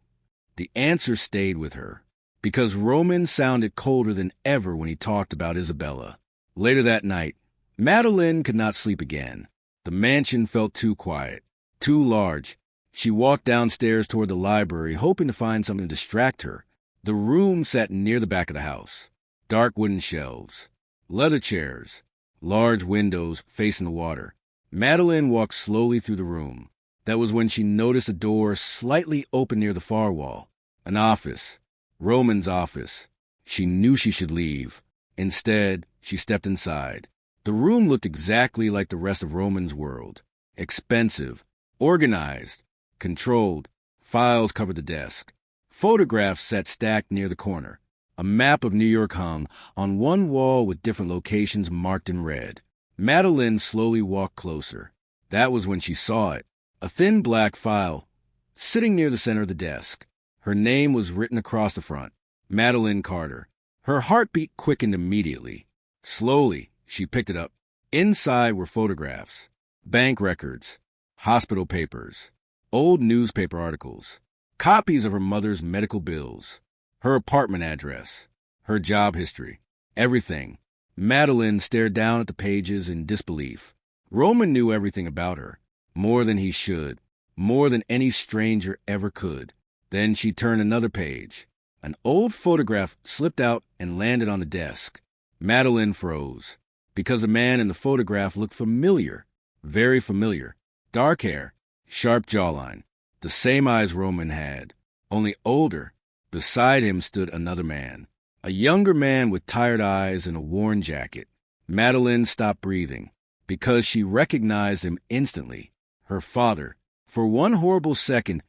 The answer stayed with her, because Roman sounded colder than ever when he talked about Isabella. Later that night, Madeline could not sleep again. The mansion felt too quiet, too large. She walked downstairs toward the library, hoping to find something to distract her. The room sat near the back of the house. Dark wooden shelves, leather chairs, large windows facing the water. Madeline walked slowly through the room. That was when she noticed a door slightly open near the far wall. An office. Roman's office. She knew she should leave. Instead, she stepped inside. The room looked exactly like the rest of Roman's world. Expensive, organized, controlled. Files covered the desk. Photographs sat stacked near the corner. A map of New York hung on one wall with different locations marked in red. Madeline slowly walked closer. That was when she saw it. A thin black file sitting near the center of the desk. Her name was written across the front. Madeline Carter. Her heartbeat quickened immediately. Slowly, she picked it up. Inside were photographs, bank records, hospital papers, old newspaper articles, copies of her mother's medical bills, her apartment address, her job history, everything. Madeline stared down at the pages in disbelief. Roman knew everything about her, more than he should, more than any stranger ever could. Then she turned another page. An old photograph slipped out and landed on the desk. Madeline froze, because the man in the photograph looked familiar, very familiar. Dark hair, sharp jawline, the same eyes Roman had, only older. Beside him stood another man, a younger man with tired eyes and a worn jacket. Madeline stopped breathing, because she recognized him instantly. Her father. For one horrible second,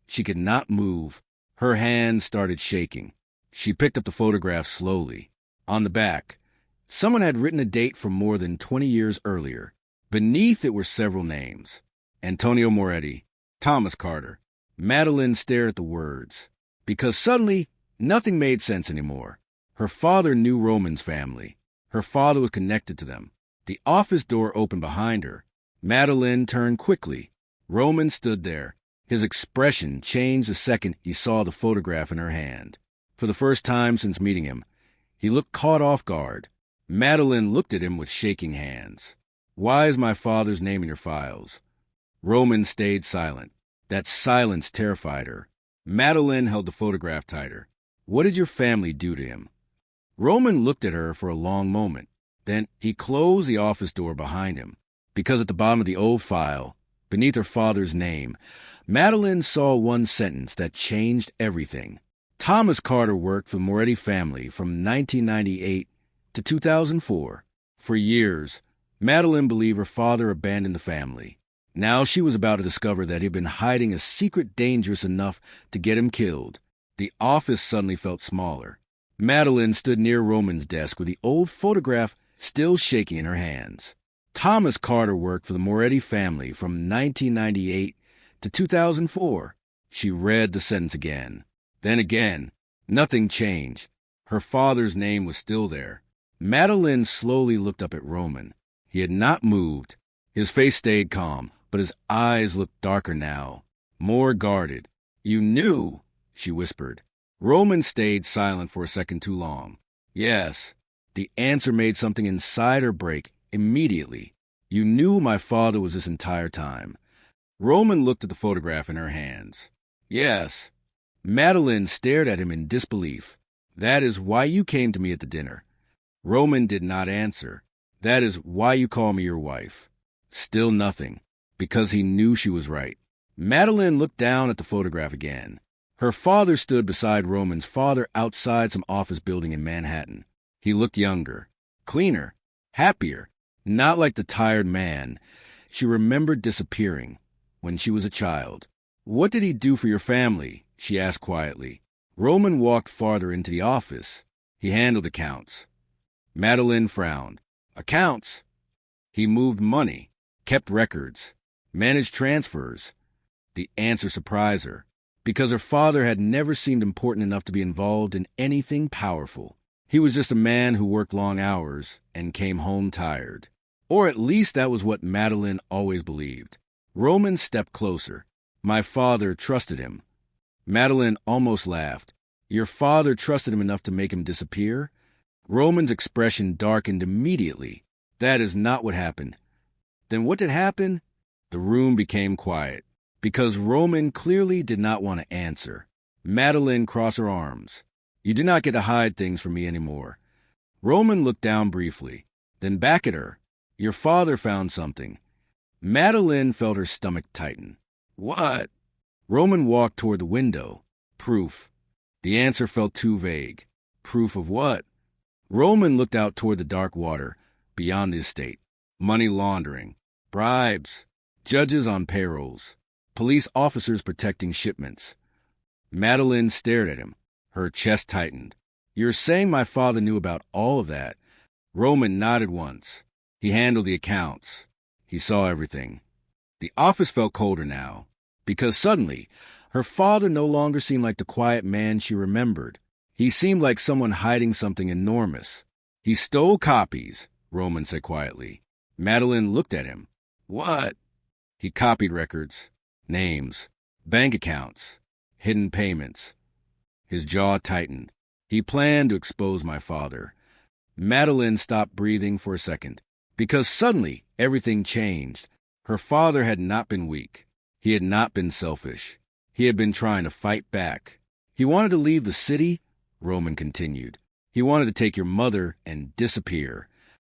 she could not move. Her hands started shaking. She picked up the photograph slowly. On the back, someone had written a date from more than 20 years earlier. Beneath it were several names. Antonio Moretti, Thomas Carter. Madeline stared at the words, because suddenly nothing made sense anymore. Her father knew Roman's family. Her father was connected to them. The office door opened behind her. Madeline turned quickly. Roman stood there. His expression changed the second he saw the photograph in her hand. For the first time since meeting him, he looked caught off guard. Madeline looked at him with shaking hands. "Why is my father's name in your files?" Roman stayed silent. That silence terrified her. Madeline held the photograph tighter. "What did your family do to him?" Roman looked at her for a long moment. Then he closed the office door behind him, because at the bottom of the old file, beneath her father's name, Madeline saw one sentence that changed everything. Thomas Carter worked for the Moretti family from 1998 to 2004. For years, Madeline believed her father abandoned the family. Now she was about to discover that he'd been hiding a secret dangerous enough to get him killed. The office suddenly felt smaller. Madeline stood near Roman's desk with the old photograph still shaking in her hands. Thomas Carter worked for the Moretti family from 1998 to 2004. She read the sentence again. Then again. Nothing changed. Her father's name was still there. Madeline slowly looked up at Roman. He had not moved. His face stayed calm, but his eyes looked darker now, more guarded. "You knew," she whispered. Roman stayed silent for a second too long. "Yes." The answer made something inside her break immediately. "You knew my father was this entire time." Roman looked at the photograph in her hands. "Yes." Madeline stared at him in disbelief. "That is why you came to me at the dinner." Roman did not answer. "That is why you call me your wife." Still nothing, because he knew she was right. Madeline looked down at the photograph again. Her father stood beside Roman's father outside some office building in Manhattan. He looked younger, cleaner, happier, not like the tired man. She remembered disappearing when she was a child. "What did he do for your family?" she asked quietly. Roman walked farther into the office. "He handled accounts." Madeline frowned. "Accounts?" "He moved money, kept records, managed transfers." The answer surprised her, because her father had never seemed important enough to be involved in anything powerful. He was just a man who worked long hours and came home tired. Or at least that was what Madeline always believed. Roman stepped closer. "My father trusted him." Madeline almost laughed. Your father trusted him enough to make him disappear? Roman's expression darkened immediately. That is not what happened. Then what did happen? The room became quiet, because Roman clearly did not want to answer. Madeline crossed her arms. You do not get to hide things from me anymore. Roman looked down briefly, then back at her. Your father found something. Madeline felt her stomach tighten. What? Roman walked toward the window. Proof. The answer felt too vague. Proof of what? Roman looked out toward the dark water, beyond the estate. Money laundering. Bribes. Judges on payrolls. Police officers protecting shipments. Madeline stared at him. Her chest tightened. You're saying my father knew about all of that? Roman nodded once. He handled the accounts. He saw everything. The office felt colder now, because suddenly, her father no longer seemed like the quiet man she remembered. He seemed like someone hiding something enormous. He stole copies, Roman said quietly. Madeline looked at him. What? He copied records, names, bank accounts, hidden payments. His jaw tightened. He planned to expose my father. Madeline stopped breathing for a second, because suddenly everything changed. Her father had not been weak. He had not been selfish. He had been trying to fight back. He wanted to leave the city, Roman continued. He wanted to take your mother and disappear.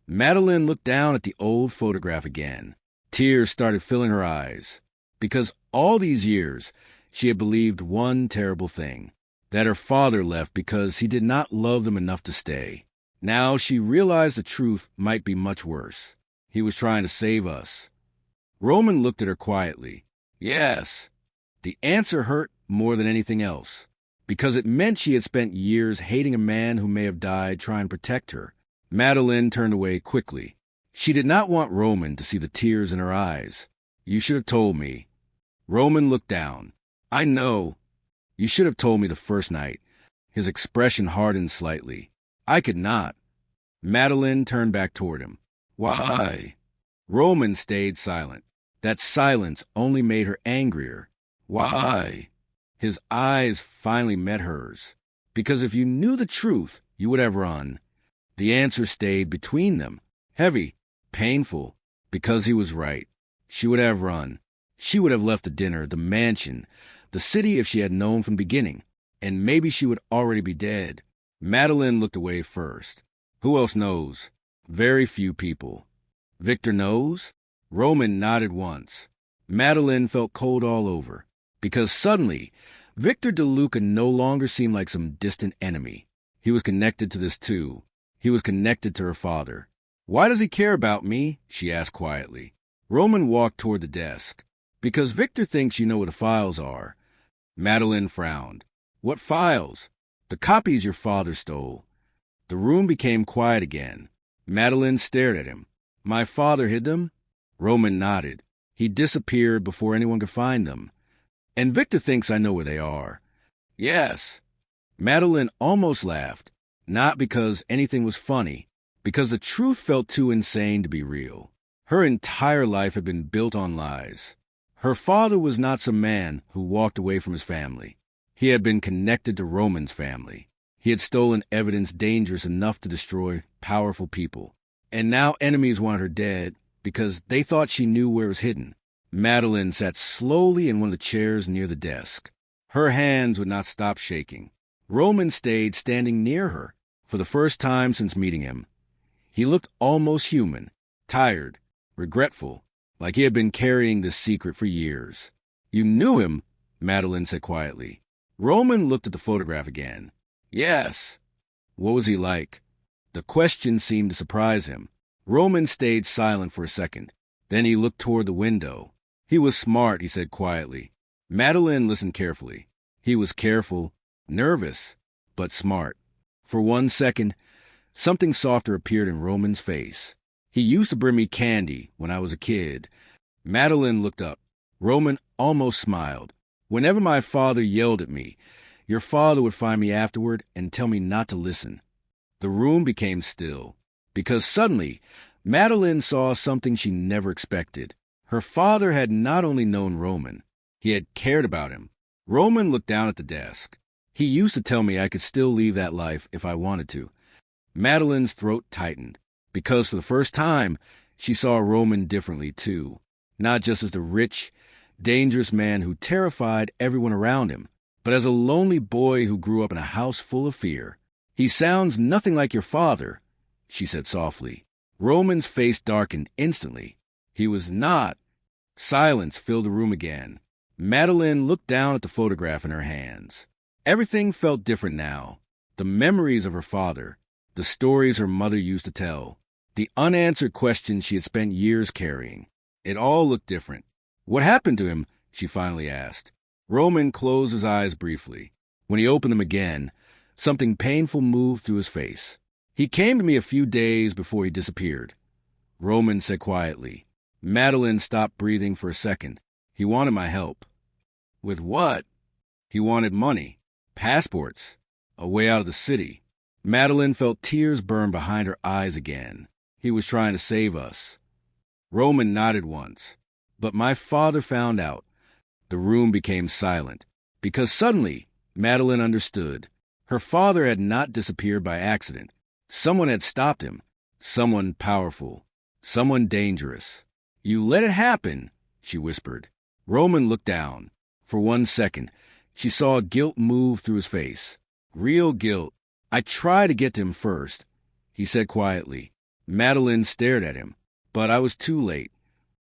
Madeline looked down at the old photograph again. Tears started filling her eyes, because all these years she had believed one terrible thing, that her father left because he did not love them enough to stay. Now she realized the truth might be much worse. He was trying to save us. Roman looked at her quietly. Yes. The answer hurt more than anything else, because it meant she had spent years hating a man who may have died trying to protect her. Madeline turned away quickly. She did not want Roman to see the tears in her eyes. You should have told me. Roman looked down. I know. You should have told me the first night. His expression hardened slightly. I could not. Madeline turned back toward him. Why? Roman stayed silent. That silence only made her angrier. Why? His eyes finally met hers. Because if you knew the truth, you would have run. The answer stayed between them. Heavy, painful, because he was right. She would have run. She would have left the dinner, the mansion, the city if she had known from the beginning. And maybe she would already be dead. Madeline looked away first. Who else knows? Very few people. Victor knows? Roman nodded once. Madeline felt cold all over, because suddenly, Victor DeLuca no longer seemed like some distant enemy. He was connected to this too. He was connected to her father. Why does he care about me? She asked quietly. Roman walked toward the desk. Because Victor thinks you know where the files are. Madeline frowned. What files? The copies your father stole. The room became quiet again. Madeline stared at him. My father hid them? Roman nodded. He disappeared before anyone could find them. And Victor thinks I know where they are. Yes. Madeline almost laughed, not because anything was funny, because the truth felt too insane to be real. Her entire life had been built on lies. Her father was not some man who walked away from his family. He had been connected to Roman's family. He had stolen evidence dangerous enough to destroy powerful people. And now enemies wanted her dead because they thought she knew where it was hidden. Madeline sat slowly in one of the chairs near the desk. Her hands would not stop shaking. Roman stayed standing near her for the first time since meeting him. He looked almost human, tired, regretful, like he had been carrying this secret for years. You knew him, Madeline said quietly. Roman looked at the photograph again. Yes. What was he like? The question seemed to surprise him. Roman stayed silent for a second. Then he looked toward the window. He was smart, he said quietly. Madeline listened carefully. He was careful, nervous, but smart. For 1 second, something softer appeared in Roman's face. He used to bring me candy when I was a kid. Madeline looked up. Roman almost smiled. Whenever my father yelled at me, your father would find me afterward and tell me not to listen. The room became still, because suddenly, Madeline saw something she never expected. Her father had not only known Roman, he had cared about him. Roman looked down at the desk. He used to tell me I could still leave that life if I wanted to. Madeline's throat tightened, because for the first time, she saw Roman differently, too. Not just as the rich, dangerous man who terrified everyone around him, but as a lonely boy who grew up in a house full of fear. "He sounds nothing like your father," she said softly. Roman's face darkened instantly. He was not. Silence filled the room again. Madeline looked down at the photograph in her hands. Everything felt different now. The memories of her father, the stories her mother used to tell, the unanswered questions she had spent years carrying. It all looked different. "What happened to him?" she finally asked. Roman closed his eyes briefly. When he opened them again, something painful moved through his face. "He came to me a few days before he disappeared," Roman said quietly. Madeline stopped breathing for a second. "He wanted my help." "With what?" "He wanted money, passports, a way out of the city." Madeline felt tears burn behind her eyes again. "He was trying to save us." Roman nodded once. "But my father found out." The room became silent, because suddenly Madeline understood. Her father had not disappeared by accident. Someone had stopped him. Someone powerful. Someone dangerous. "You let it happen," she whispered. Roman looked down. For 1 second, she saw guilt move through his face. Real guilt. "I tried to get to him first," he said quietly. Madeline stared at him. "But I was too late."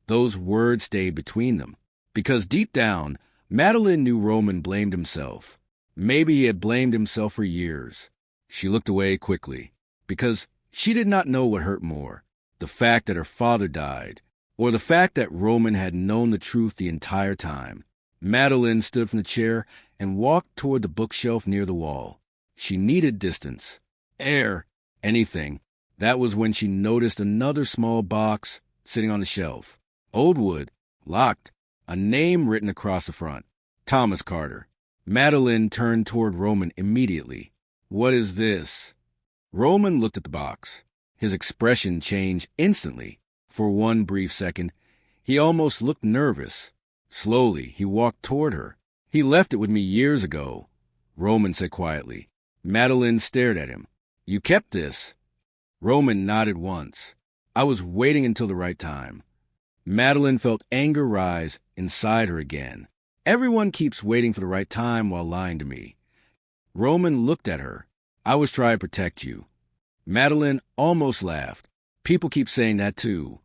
Those words stayed between them, because deep down, Madeline knew Roman blamed himself. Maybe he had blamed himself for years. She looked away quickly, because she did not know what hurt more, the fact that her father died, or the fact that Roman had known the truth the entire time. Madeline stood from the chair and walked toward the bookshelf near the wall. She needed distance, air, anything. That was when she noticed another small box sitting on the shelf. Old wood, locked, a name written across the front. Thomas Carter. Madeline turned toward Roman immediately. "What is this?" Roman looked at the box. His expression changed instantly. For one brief second, he almost looked nervous. Slowly, he walked toward her. "He left it with me years ago," Roman said quietly. Madeline stared at him. "You kept this?" Roman nodded once. "I was waiting until the right time." Madeline felt anger rise inside her again. "Everyone keeps waiting for the right time while lying to me." Roman looked at her. "I was trying to protect you." Madeline almost laughed. "People keep saying that too."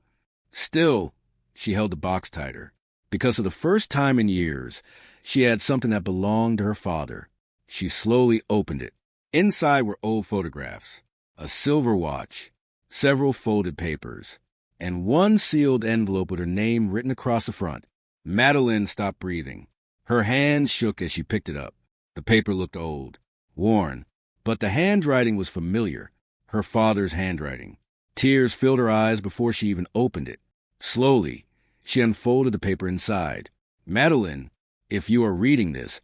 Still, she held the box tighter, because for the first time in years, she had something that belonged to her father. She slowly opened it. Inside were old photographs, a silver watch, several folded papers, and one sealed envelope with her name written across the front. Madeline stopped breathing. Her hand shook as she picked it up. The paper looked old, worn, but the handwriting was familiar, her father's handwriting. Tears filled her eyes before she even opened it. Slowly, she unfolded the paper inside. "Madeline, if you are reading this,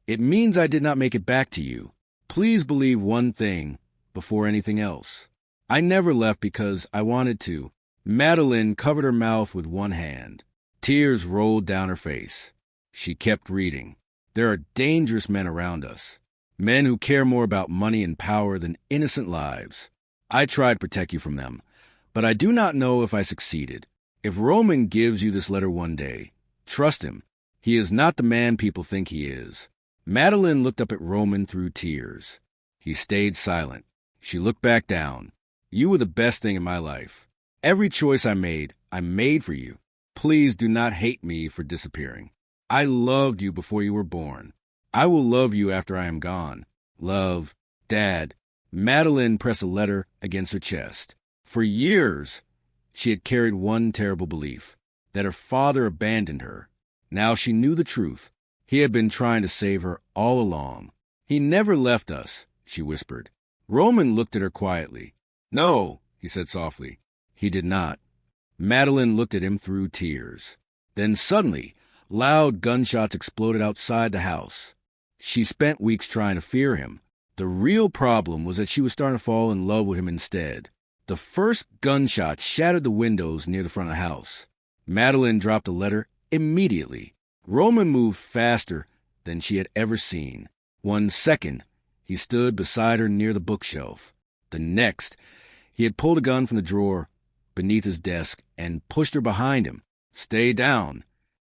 it means I did not make it back to you. Please believe one thing before anything else. I never left because I wanted to." Madeline covered her mouth with one hand. Tears rolled down her face. She kept reading. "There are dangerous men around us. Men who care more about money and power than innocent lives. I tried to protect you from them, but I do not know if I succeeded. If Roman gives you this letter one day, trust him. He is not the man people think he is." Madeline looked up at Roman through tears. He stayed silent. She looked back down. "You were the best thing in my life. Every choice I made for you. Please do not hate me for disappearing. I loved you before you were born. I will love you after I am gone. Love, Dad." Madeline pressed a letter against her chest. For years, she had carried one terrible belief, that her father abandoned her. Now she knew the truth. He had been trying to save her all along. "He never left us," she whispered. Roman looked at her quietly. "No," he said softly. He did not. Madeline looked at him through tears. Then suddenly, loud gunshots exploded outside the house. She spent weeks trying to fear him. The real problem was that she was starting to fall in love with him instead. The first gunshot shattered the windows near the front of the house. Madeline dropped the letter immediately. Roman moved faster than she had ever seen. 1 second, he stood beside her near the bookshelf. The next, he had pulled a gun from the drawer beneath his desk and pushed her behind him. "Stay down."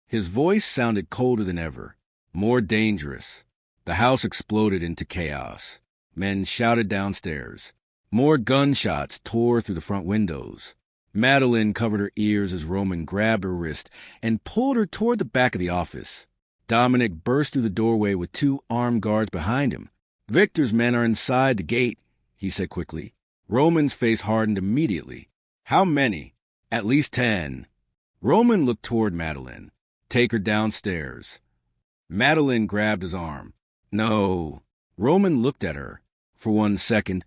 His voice sounded colder than ever, more dangerous. The house exploded into chaos. Men shouted downstairs. More gunshots tore through the front windows. Madeline covered her ears as Roman grabbed her wrist and pulled her toward the back of the office. Dominic burst through the doorway with 2 armed guards behind him. "Victor's men are inside the gate," he said quickly. Roman's face hardened immediately. "How many?" "At least 10. Roman looked toward Madeline. "Take her downstairs." Madeline grabbed his arm. "No." Roman looked at her. For 1 second,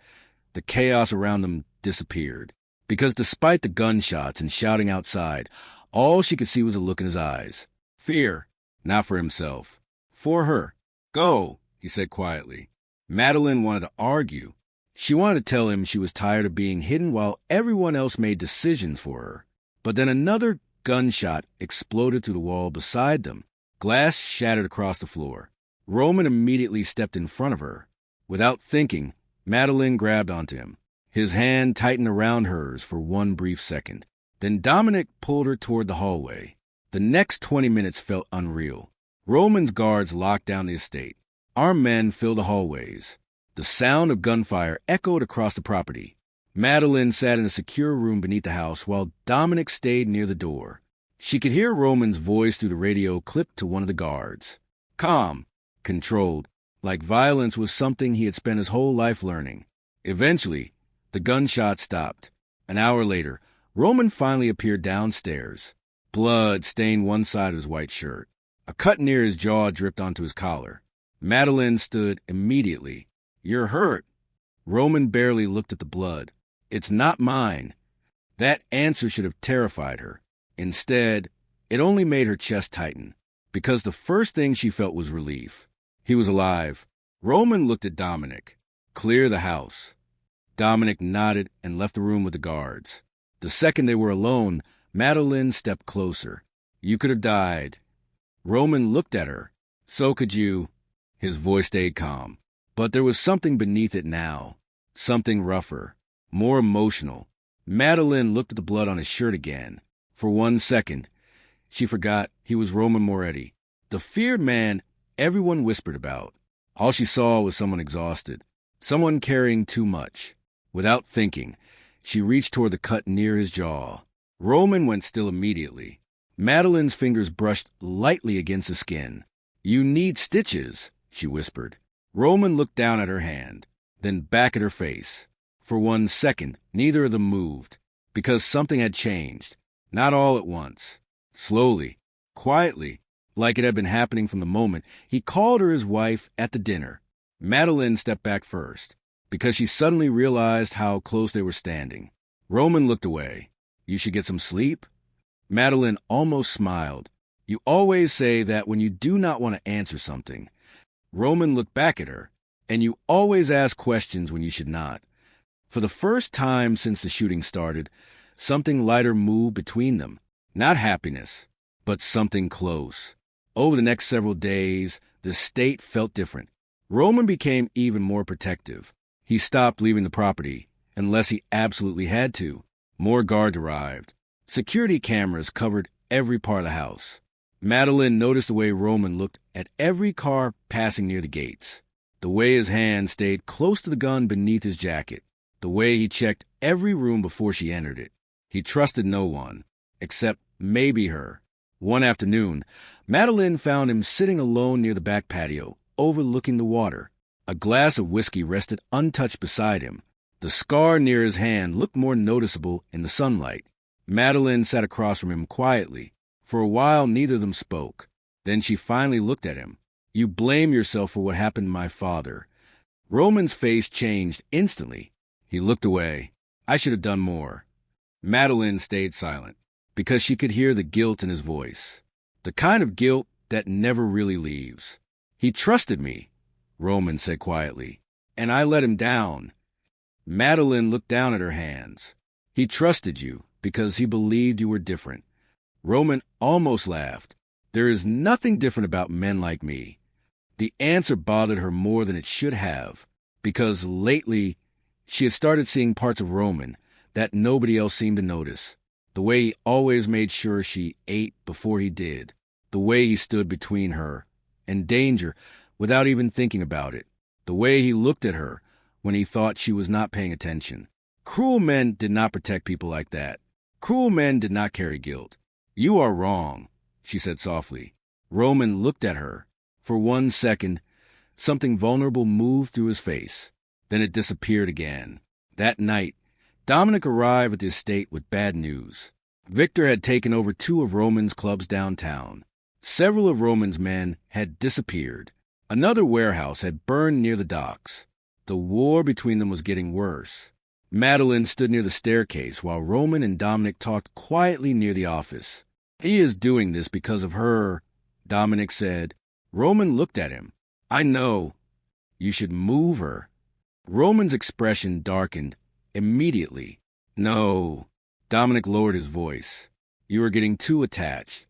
the chaos around them disappeared. Because despite the gunshots and shouting outside, all she could see was a look in his eyes. Fear. Not for himself. For her. "Go," he said quietly. Madeline wanted to argue. She wanted to tell him she was tired of being hidden while everyone else made decisions for her. But then another gunshot exploded through the wall beside them. Glass shattered across the floor. Roman immediately stepped in front of her. Without thinking, Madeline grabbed onto him. His hand tightened around hers for 1 brief second. Then Dominic pulled her toward the hallway. The next 20 minutes felt unreal. Roman's guards locked down the estate. Armed men filled the hallways. The sound of gunfire echoed across the property. Madeline sat in a secure room beneath the house while Dominic stayed near the door. She could hear Roman's voice through the radio clipped to one of the guards. Calm, controlled, like violence was something he had spent his whole life learning. Eventually, the gunshot stopped. An hour later, Roman finally appeared downstairs. Blood stained one side of his white shirt. A cut near his jaw dripped onto his collar. Madeline stood immediately. "You're hurt." Roman barely looked at the blood. "It's not mine." That answer should have terrified her. Instead, it only made her chest tighten, because the first thing she felt was relief. He was alive. Roman looked at Dominic. "Clear the house." Dominic nodded and left the room with the guards. The second they were alone, Madeline stepped closer. "You could have died." Roman looked at her. "So could you." His voice stayed calm. But there was something beneath it now. Something rougher. More emotional. Madeline looked at the blood on his shirt again. For 1 second, she forgot he was Roman Moretti, the feared man everyone whispered about. All she saw was someone exhausted. Someone carrying too much. Without thinking, she reached toward the cut near his jaw. Roman went still immediately. Madeline's fingers brushed lightly against the skin. "You need stitches," she whispered. Roman looked down at her hand, then back at her face. For 1 second, neither of them moved, because something had changed. Not all at once. Slowly, quietly, like it had been happening from the moment he called her his wife at the dinner. Madeline stepped back first, because she suddenly realized how close they were standing. Roman looked away. "You should get some sleep?" Madeline almost smiled. "You always say that when you do not want to answer something." Roman looked back at her. "And you always ask questions when you should not." For the first time since the shooting started, something lighter moved between them. Not happiness, but something close. Over the next several days, the state felt different. Roman became even more protective. He stopped leaving the property, unless he absolutely had to. More guards arrived. Security cameras covered every part of the house. Madeline noticed the way Roman looked at every car passing near the gates. The way his hand stayed close to the gun beneath his jacket. The way he checked every room before she entered it. He trusted no one, except maybe her. One afternoon, Madeline found him sitting alone near the back patio, overlooking the water. A glass of whiskey rested untouched beside him. The scar near his hand looked more noticeable in the sunlight. Madeline sat across from him quietly. For a while, neither of them spoke. Then she finally looked at him. "You blame yourself for what happened to my father." Roman's face changed instantly. He looked away. "I should have done more." Madeline stayed silent, because she could hear the guilt in his voice. The kind of guilt that never really leaves. "He trusted me," Roman said quietly, "and I let him down." Madeline looked down at her hands. "He trusted you because he believed you were different." Roman almost laughed. "There is nothing different about men like me." The answer bothered her more than it should have, because lately she had started seeing parts of Roman that nobody else seemed to notice. The way he always made sure she ate before he did. The way he stood between her and danger without even thinking about it. The way he looked at her when he thought she was not paying attention. Cruel men did not protect people like that. Cruel men did not carry guilt. "You are wrong," she said softly. Roman looked at her. For 1 second, something vulnerable moved through his face. Then it disappeared again. That night, Dominic arrived at the estate with bad news. Victor had taken over 2 of Roman's clubs downtown. Several of Roman's men had disappeared. Another warehouse had burned near the docks. The war between them was getting worse. Madeline stood near the staircase while Roman and Dominic talked quietly near the office. "He is doing this because of her," Dominic said. Roman looked at him. "I know. You should move her." Roman's expression darkened immediately. "No." Dominic lowered his voice. "You are getting too attached."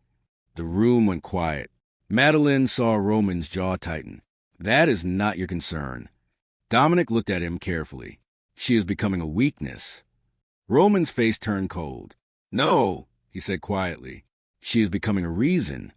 The room went quiet. Madeline saw Roman's jaw tighten. "That is not your concern." Dominic looked at him carefully. "She is becoming a weakness." Roman's face turned cold. "No," he said quietly. "She is becoming a reason."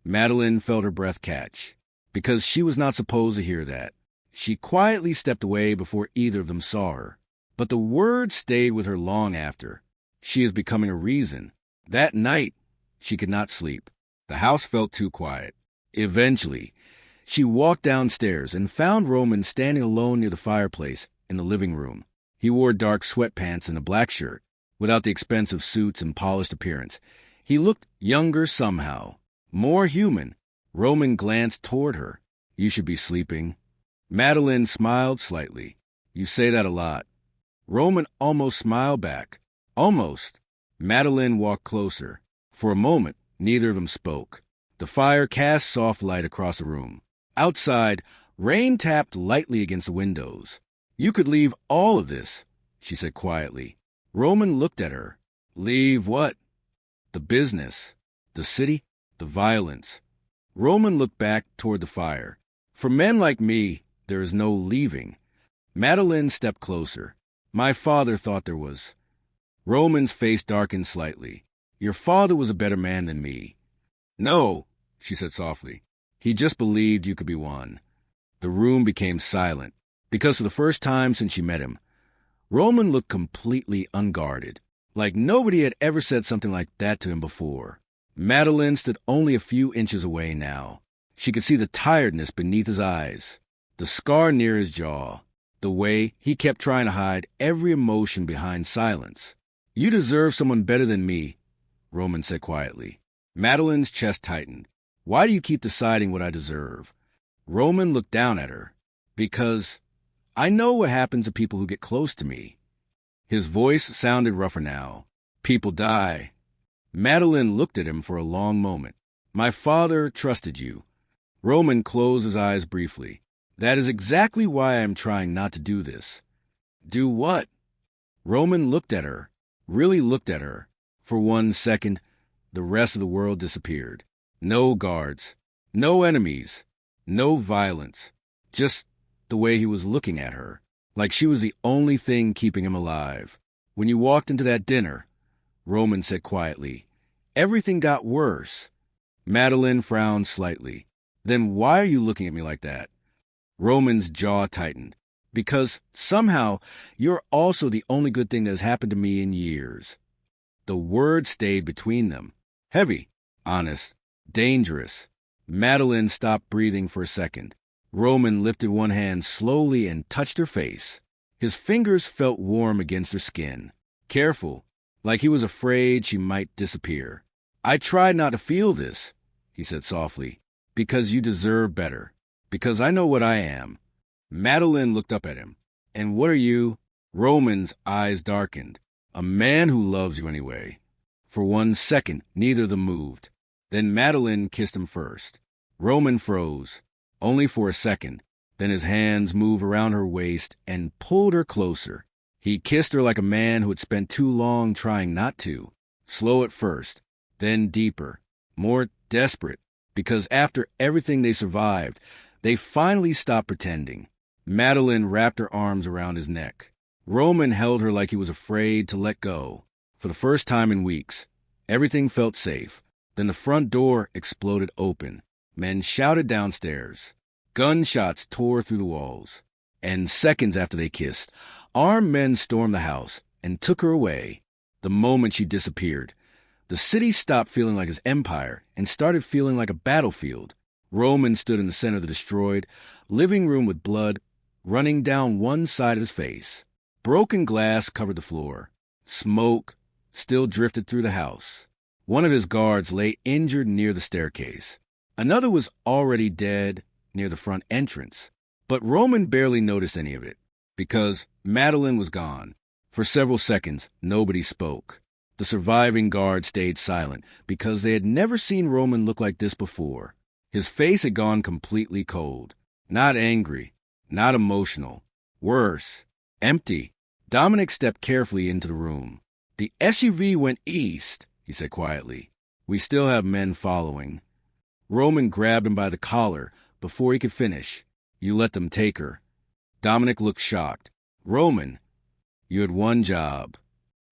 Madeline felt her breath catch, because she was not supposed to hear that. She quietly stepped away before either of them saw her. But the words stayed with her long after. She is becoming a reason. That night, she could not sleep. The house felt too quiet. Eventually, she walked downstairs and found Roman standing alone near the fireplace in the living room. He wore dark sweatpants and a black shirt, without the expensive suits and polished appearance. He looked younger somehow, more human. Roman glanced toward her. "You should be sleeping." Madeline smiled slightly. "You say that a lot." Roman almost smiled back. Almost. Madeline walked closer. For a moment, neither of them spoke. The fire cast soft light across the room. Outside, rain tapped lightly against the windows. "You could leave all of this," she said quietly. Roman looked at her. "Leave what?" "The business, the city, the violence." Roman looked back toward the fire. "For men like me, there is no leaving." Madeline stepped closer. "My father thought there was." Roman's face darkened slightly. "Your father was a better man than me." "No," she said softly. "He just believed you could be one." The room became silent, because for the first time since she met him, Roman looked completely unguarded, like nobody had ever said something like that to him before. Madeline stood only a few inches away now. She could see the tiredness beneath his eyes, the scar near his jaw, the way he kept trying to hide every emotion behind silence. "You deserve someone better than me," Roman said quietly. Madeline's chest tightened. "Why do you keep deciding what I deserve?" Roman looked down at her. "Because I know what happens to people who get close to me." His voice sounded rougher now. "People die." Madeline looked at him for a long moment. "My father trusted you." Roman closed his eyes briefly. "That is exactly why I am trying not to do this." "Do what?" Roman looked at her, really looked at her. For 1 second, the rest of the world disappeared. No guards, no enemies, no violence. Just the way he was looking at her, like she was the only thing keeping him alive. "When you walked into that dinner," Roman said quietly, "everything got worse." Madeline frowned slightly. "Then why are you looking at me like that?" Roman's jaw tightened. "Because somehow you're also the only good thing that has happened to me in years." The word stayed between them. Heavy, honest, dangerous. Madeline stopped breathing for a second. Roman lifted one hand slowly and touched her face. His fingers felt warm against her skin. Careful, like he was afraid she might disappear. "I tried not to feel this," he said softly, "because you deserve better. Because I know what I am." Madeline looked up at him. "And what are you?" Roman's eyes darkened. "A man who loves you anyway." For 1 second, neither of them moved. Then Madeline kissed him first. Roman froze, only for a second. Then his hands moved around her waist and pulled her closer. He kissed her like a man who had spent too long trying not to. Slow at first, then deeper, more desperate, because after everything they survived, They finally stopped pretending. Madeline wrapped her arms around his neck. Roman held her like he was afraid to let go. For the first time in weeks, everything felt safe. Then the front door exploded open. Men shouted downstairs. Gunshots tore through the walls. And seconds after they kissed, armed men stormed the house and took her away. The moment she disappeared, the city stopped feeling like his empire and started feeling like a battlefield. Roman stood in the center of the destroyed living room with blood running down one side of his face. Broken glass covered the floor. Smoke still drifted through the house. One of his guards lay injured near the staircase. Another was already dead near the front entrance. But Roman barely noticed any of it, because Madeline was gone. For several seconds, nobody spoke. The surviving guard stayed silent, because they had never seen Roman look like this before. His face had gone completely cold. Not angry, not emotional. Worse, empty. Dominic stepped carefully into the room. "The SUV went east," he said quietly. "We still have men following." Roman grabbed him by the collar before he could finish. "You let them take her." Dominic looked shocked. "Roman, you had one job."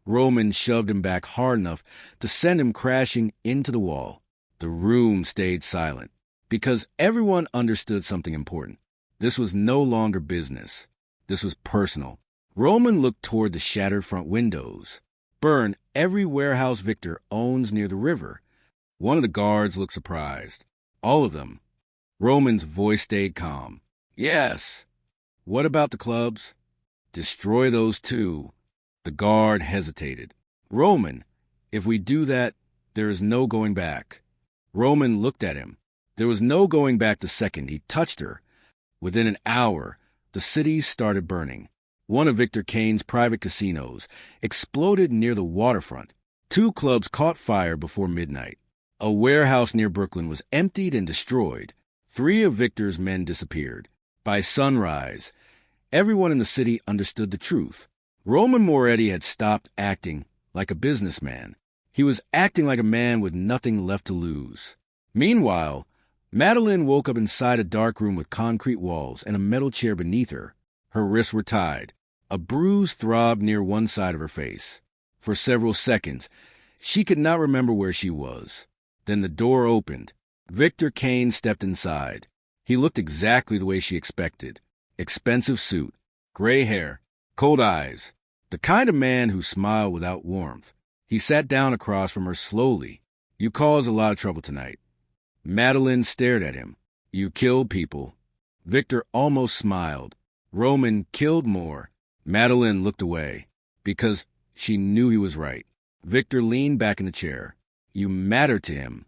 Roman shoved him back hard enough to send him crashing into the wall. The room stayed silent, because everyone understood something important. This was no longer business. This was personal. Roman looked toward the shattered front windows. "Burn every warehouse Victor owns near the river." One of the guards looked surprised. "All of them?" Roman's voice stayed calm. "Yes." "What about the clubs?" "Destroy those too." The guard hesitated. "Roman, if we do that, there is no going back." Roman looked at him. There was no going back the second he touched her. Within an hour, the city started burning. One of Victor Kane's private casinos exploded near the waterfront. 2 clubs caught fire before midnight. A warehouse near Brooklyn was emptied and destroyed. 3 of Victor's men disappeared. By sunrise, everyone in the city understood the truth. Roman Moretti had stopped acting like a businessman. He was acting like a man with nothing left to lose. Meanwhile, Madeline woke up inside a dark room with concrete walls and a metal chair beneath her. Her wrists were tied. A bruise throbbed near one side of her face. For several seconds, she could not remember where she was. Then the door opened. Victor Kane stepped inside. He looked exactly the way she expected. Expensive suit, gray hair, cold eyes. The kind of man who smiled without warmth. He sat down across from her slowly. "You caused a lot of trouble tonight." Madeline stared at him. "You killed people." Victor almost smiled. "Roman killed more." Madeline looked away, because she knew he was right. Victor leaned back in the chair. "You matter to him."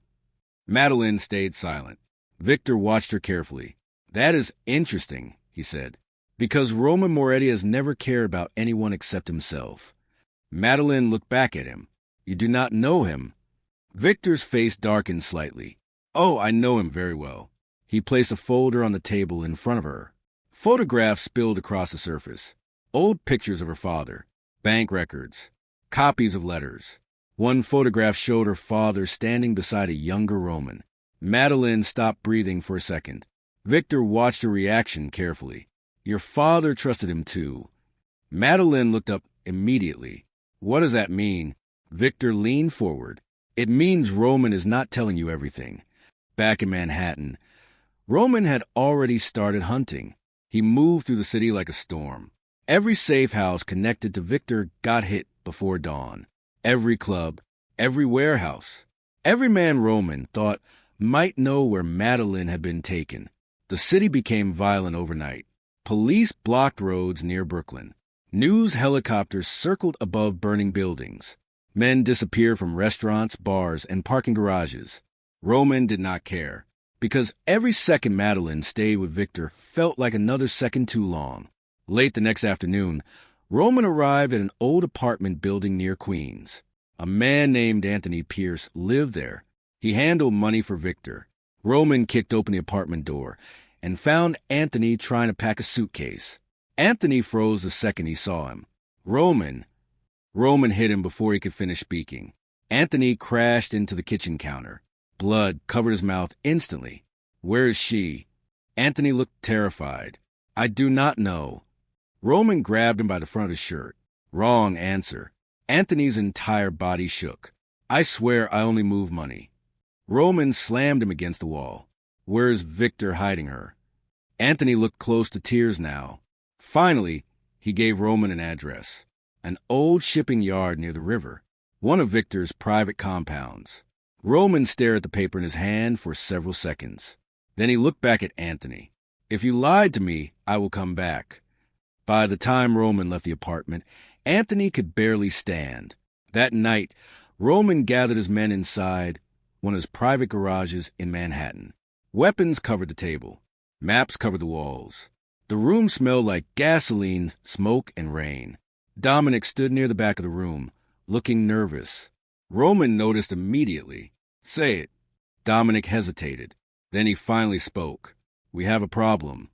Madeline stayed silent. Victor watched her carefully. "That is interesting," he said, "because Roman Moretti has never cared about anyone except himself." Madeline looked back at him. "You do not know him." Victor's face darkened slightly. "Oh, I know him very well." He placed a folder on the table in front of her. Photographs spilled across the surface. Old pictures of her father, bank records, copies of letters. One photograph showed her father standing beside a younger Roman. Madeline stopped breathing for a second. Victor watched her reaction carefully. "Your father trusted him too." Madeline looked up immediately. "What does that mean?" Victor leaned forward. "It means Roman is not telling you everything." Back in Manhattan, Roman had already started hunting. He moved through the city like a storm. Every safe house connected to Victor got hit before dawn. Every club, every warehouse. Every man Roman thought might know where Madeline had been taken. The city became violent overnight. Police blocked roads near Brooklyn. News helicopters circled above burning buildings. Men disappeared from restaurants, bars, and parking garages. Roman did not care, because every second Madeline stayed with Victor felt like another second too long. Late the next afternoon, Roman arrived at an old apartment building near Queens. A man named Anthony Pierce lived there. He handled money for Victor. Roman kicked open the apartment door and found Anthony trying to pack a suitcase. Anthony froze the second he saw him. Roman hit him before he could finish speaking. Anthony crashed into the kitchen counter. Blood covered his mouth instantly. "Where is she?" Anthony looked terrified. I do not know. Roman grabbed him by the front of his shirt. Wrong answer. Anthony's entire body shook. I swear I only move money. Roman slammed him against the wall. Where's Victor hiding her? Anthony looked close to tears now. Finally, he gave Roman an address. An old shipping yard near the river. One of Victor's private compounds. Roman stared at the paper in his hand for several seconds. Then he looked back at Anthony. If you lied to me, I will come back. By the time Roman left the apartment, Anthony could barely stand. That night, Roman gathered his men inside one of his private garages in Manhattan. Weapons covered the table. Maps covered the walls. The room smelled like gasoline, smoke, and rain. Dominic stood near the back of the room, looking nervous. Roman noticed immediately. Say it. Dominic hesitated. Then he finally spoke. We have a problem.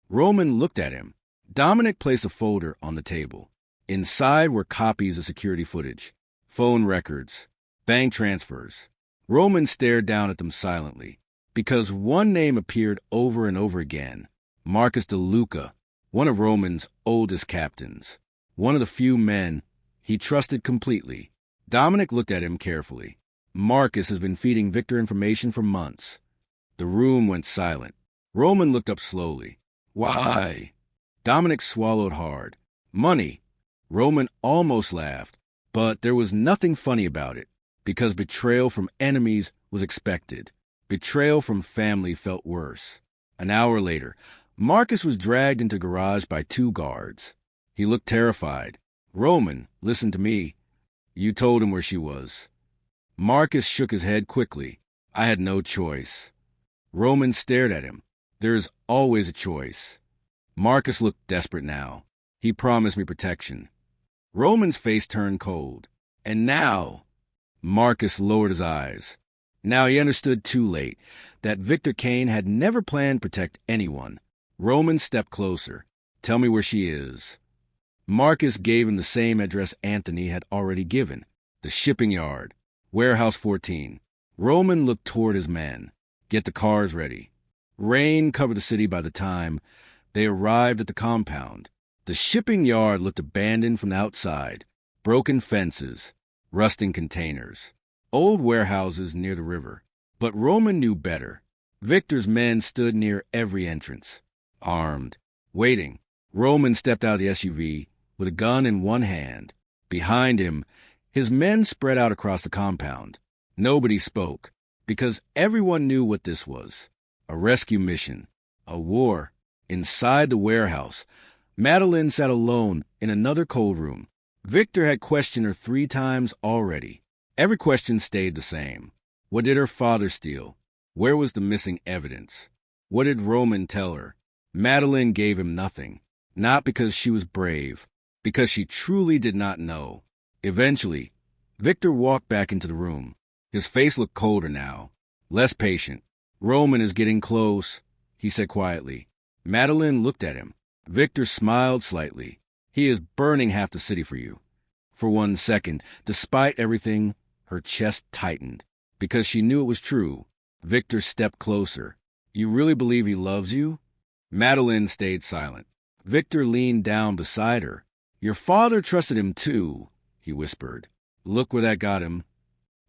Roman looked at him. Dominic placed a folder on the table. Inside were copies of security footage, phone records, bank transfers. Roman stared down at them silently, because one name appeared over and over again. Marcus DeLuca, one of Roman's oldest captains. One of the few men he trusted completely. Dominic looked at him carefully. Marcus has been feeding Victor information for months. The room went silent. Roman looked up slowly. Why? Dominic swallowed hard. Money. Roman almost laughed, but there was nothing funny about it, because betrayal from enemies was expected. Betrayal from family felt worse. An hour later, Marcus was dragged into the garage by 2 guards. He looked terrified. Roman, listen to me. You told him where she was. Marcus shook his head quickly. I had no choice. Roman stared at him. There's always a choice. Marcus looked desperate now. He promised me protection. Roman's face turned cold. And now? Marcus lowered his eyes. Now he understood too late that Victor Kane had never planned to protect anyone. Roman stepped closer. Tell me where she is. Marcus gave him the same address Anthony had already given. The shipping yard. Warehouse 14. Roman looked toward his men. Get the cars ready. Rain covered the city by the time they arrived at the compound. The shipping yard looked abandoned from the outside. Broken fences, rusting containers, old warehouses near the river. But Roman knew better. Victor's men stood near every entrance, armed, waiting. Roman stepped out of the SUV with a gun in one hand. Behind him, his men spread out across the compound. Nobody spoke, because everyone knew what this was. A rescue mission. A war. Inside the warehouse, Madeline sat alone in another cold room. Victor had questioned her 3 times already. Every question stayed the same. What did her father steal? Where was the missing evidence? What did Roman tell her? Madeline gave him nothing. Not because she was brave, because she truly did not know. Eventually, Victor walked back into the room. His face looked colder now, less patient. Roman is getting close, he said quietly. Madeline looked at him. Victor smiled slightly. He is burning half the city for you. For 1 second, despite everything, her chest tightened. Because she knew it was true, Victor stepped closer. You really believe he loves you? Madeline stayed silent. Victor leaned down beside her. Your father trusted him too, he whispered. Look where that got him.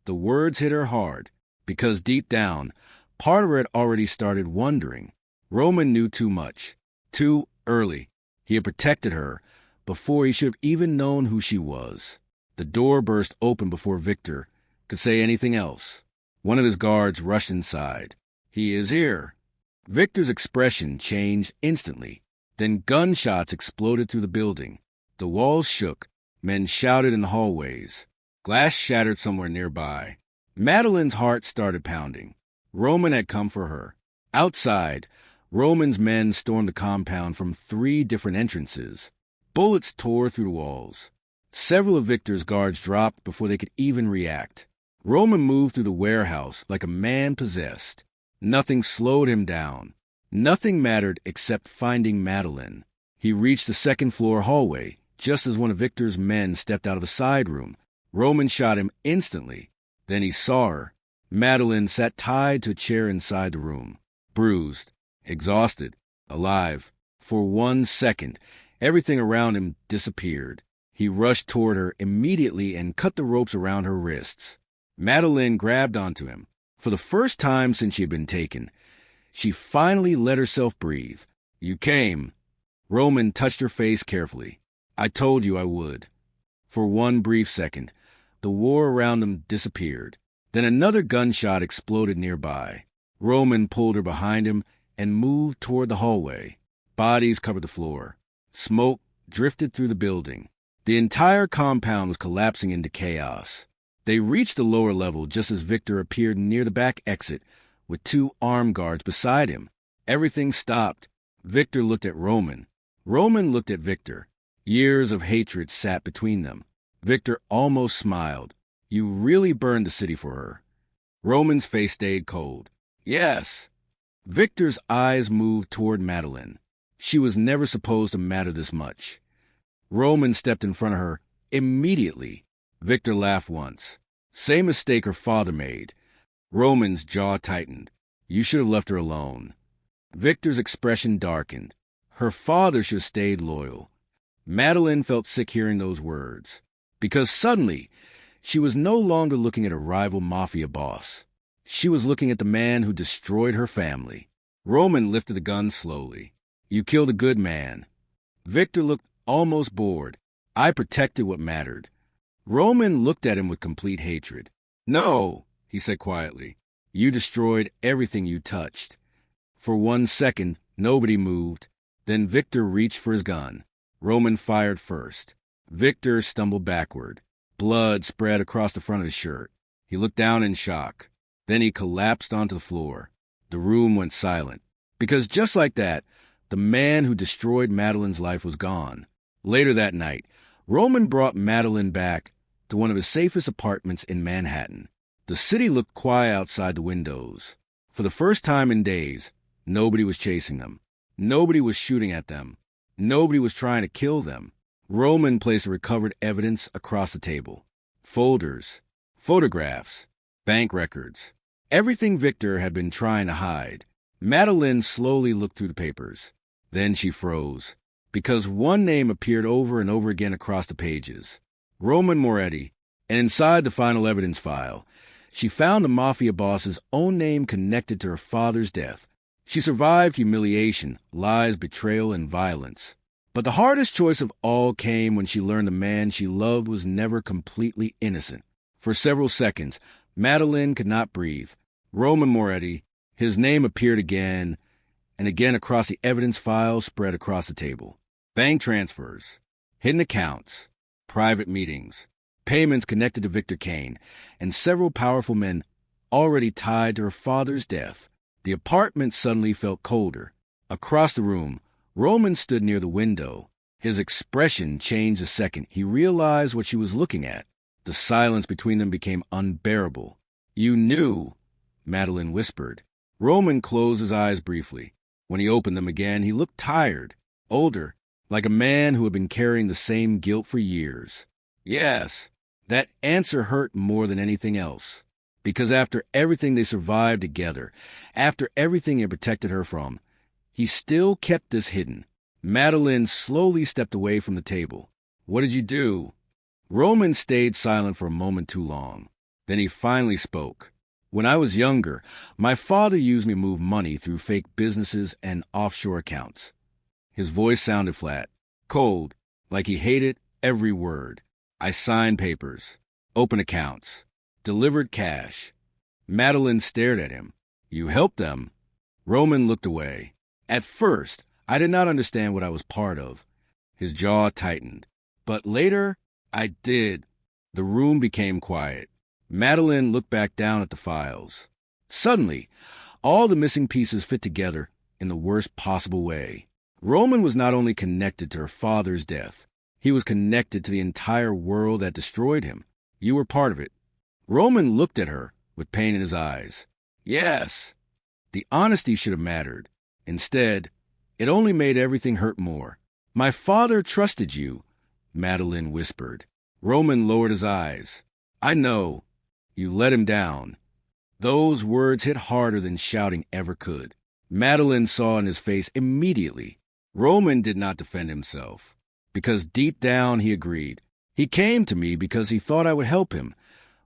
The words hit her hard, because deep down, part of her had already started wondering. Roman knew too much, too early. He had protected her before he should have even known who she was. The door burst open before Victor could say anything else. One of his guards rushed inside. He is here. Victor's expression changed instantly. Then gunshots exploded through the building. The walls shook. Men shouted in the hallways. Glass shattered somewhere nearby. Madeline's heart started pounding. Roman had come for her. Outside, Roman's men stormed the compound from 3 different entrances. Bullets tore through the walls. Several of Victor's guards dropped before they could even react. Roman moved through the warehouse like a man possessed. Nothing slowed him down. Nothing mattered except finding Madeline. He reached the 2nd-floor hallway, just as one of Victor's men stepped out of a side room. Roman shot him instantly. Then he saw her. Madeline sat tied to a chair inside the room, bruised, exhausted, alive. For 1 second, everything around him disappeared. He rushed toward her immediately and cut the ropes around her wrists. Madeline grabbed onto him. For the first time since she had been taken, she finally let herself breathe. "You came." Roman touched her face carefully. "I told you I would." For one brief second, the war around them disappeared. Then another gunshot exploded nearby. Roman pulled her behind him and moved toward the hallway. Bodies covered the floor. Smoke drifted through the building. The entire compound was collapsing into chaos. They reached the lower level just as Victor appeared near the back exit with 2 armed guards beside him. Everything stopped. Victor looked at Roman. Roman looked at Victor. Years of hatred sat between them. Victor almost smiled. "You really burned the city for her." Roman's face stayed cold. "Yes." Victor's eyes moved toward Madeline. She was never supposed to matter this much. Roman stepped in front of her immediately. Victor laughed once. Same mistake her father made. Roman's jaw tightened. "You should have left her alone." Victor's expression darkened. Her father should have stayed loyal. Madeline felt sick hearing those words. Because suddenly, she was no longer looking at a rival Mafia boss. She was looking at the man who destroyed her family. Roman lifted the gun slowly. "You killed a good man." Victor looked almost bored. "I protected what mattered." Roman looked at him with complete hatred. "No," he said quietly. "You destroyed everything you touched." For 1 second, nobody moved. Then Victor reached for his gun. Roman fired first. Victor stumbled backward. Blood spread across the front of his shirt. He looked down in shock. Then he collapsed onto the floor. The room went silent. Because just like that, the man who destroyed Madeline's life was gone. Later that night, Roman brought Madeline back to one of his safest apartments in Manhattan. The city looked quiet outside the windows. For the first time in days, nobody was chasing them. Nobody was shooting at them. Nobody was trying to kill them. Roman placed the recovered evidence across the table. Folders, photographs, bank records. Everything Victor had been trying to hide. Madeline slowly looked through the papers. Then she froze, because one name appeared over and over again across the pages. Roman Moretti. And inside the final evidence file, she found the Mafia boss's own name connected to her father's death. She survived humiliation, lies, betrayal, and violence. But the hardest choice of all came when she learned the man she loved was never completely innocent. For several seconds, Madeline could not breathe. Roman Moretti, his name appeared again and again across the evidence file spread across the table. Bank transfers, hidden accounts, private meetings, payments connected to Victor Kane, and several powerful men already tied to her father's death. The apartment suddenly felt colder. Across the room, Roman stood near the window. His expression changed the second he realized what she was looking at. The silence between them became unbearable. "You knew," Madeline whispered. Roman closed his eyes briefly. When he opened them again, he looked tired, older, like a man who had been carrying the same guilt for years. Yes, that answer hurt more than anything else. Because after everything they survived together, after everything he protected her from, he still kept this hidden. Madeline slowly stepped away from the table. "What did you do?" Roman stayed silent for a moment too long. Then he finally spoke. "When I was younger, my father used me to move money through fake businesses and offshore accounts." His voice sounded flat, cold, like he hated every word. "I signed papers, opened accounts, delivered cash." Madeline stared at him. "You helped them?" Roman looked away. "At first, I did not understand what I was part of." His jaw tightened. "But later, I did." The room became quiet. Madeline looked back down at the files. Suddenly, all the missing pieces fit together in the worst possible way. Roman was not only connected to her father's death, he was connected to the entire world that destroyed him. You were part of it. Roman looked at her with pain in his eyes. "Yes." The honesty should have mattered. Instead, it only made everything hurt more. "My father trusted you," Madeline whispered. Roman lowered his eyes. "I know. You let him down." Those words hit harder than shouting ever could. Madeline saw in his face immediately. Roman did not defend himself, because deep down he agreed. He came to me because he thought I would help him,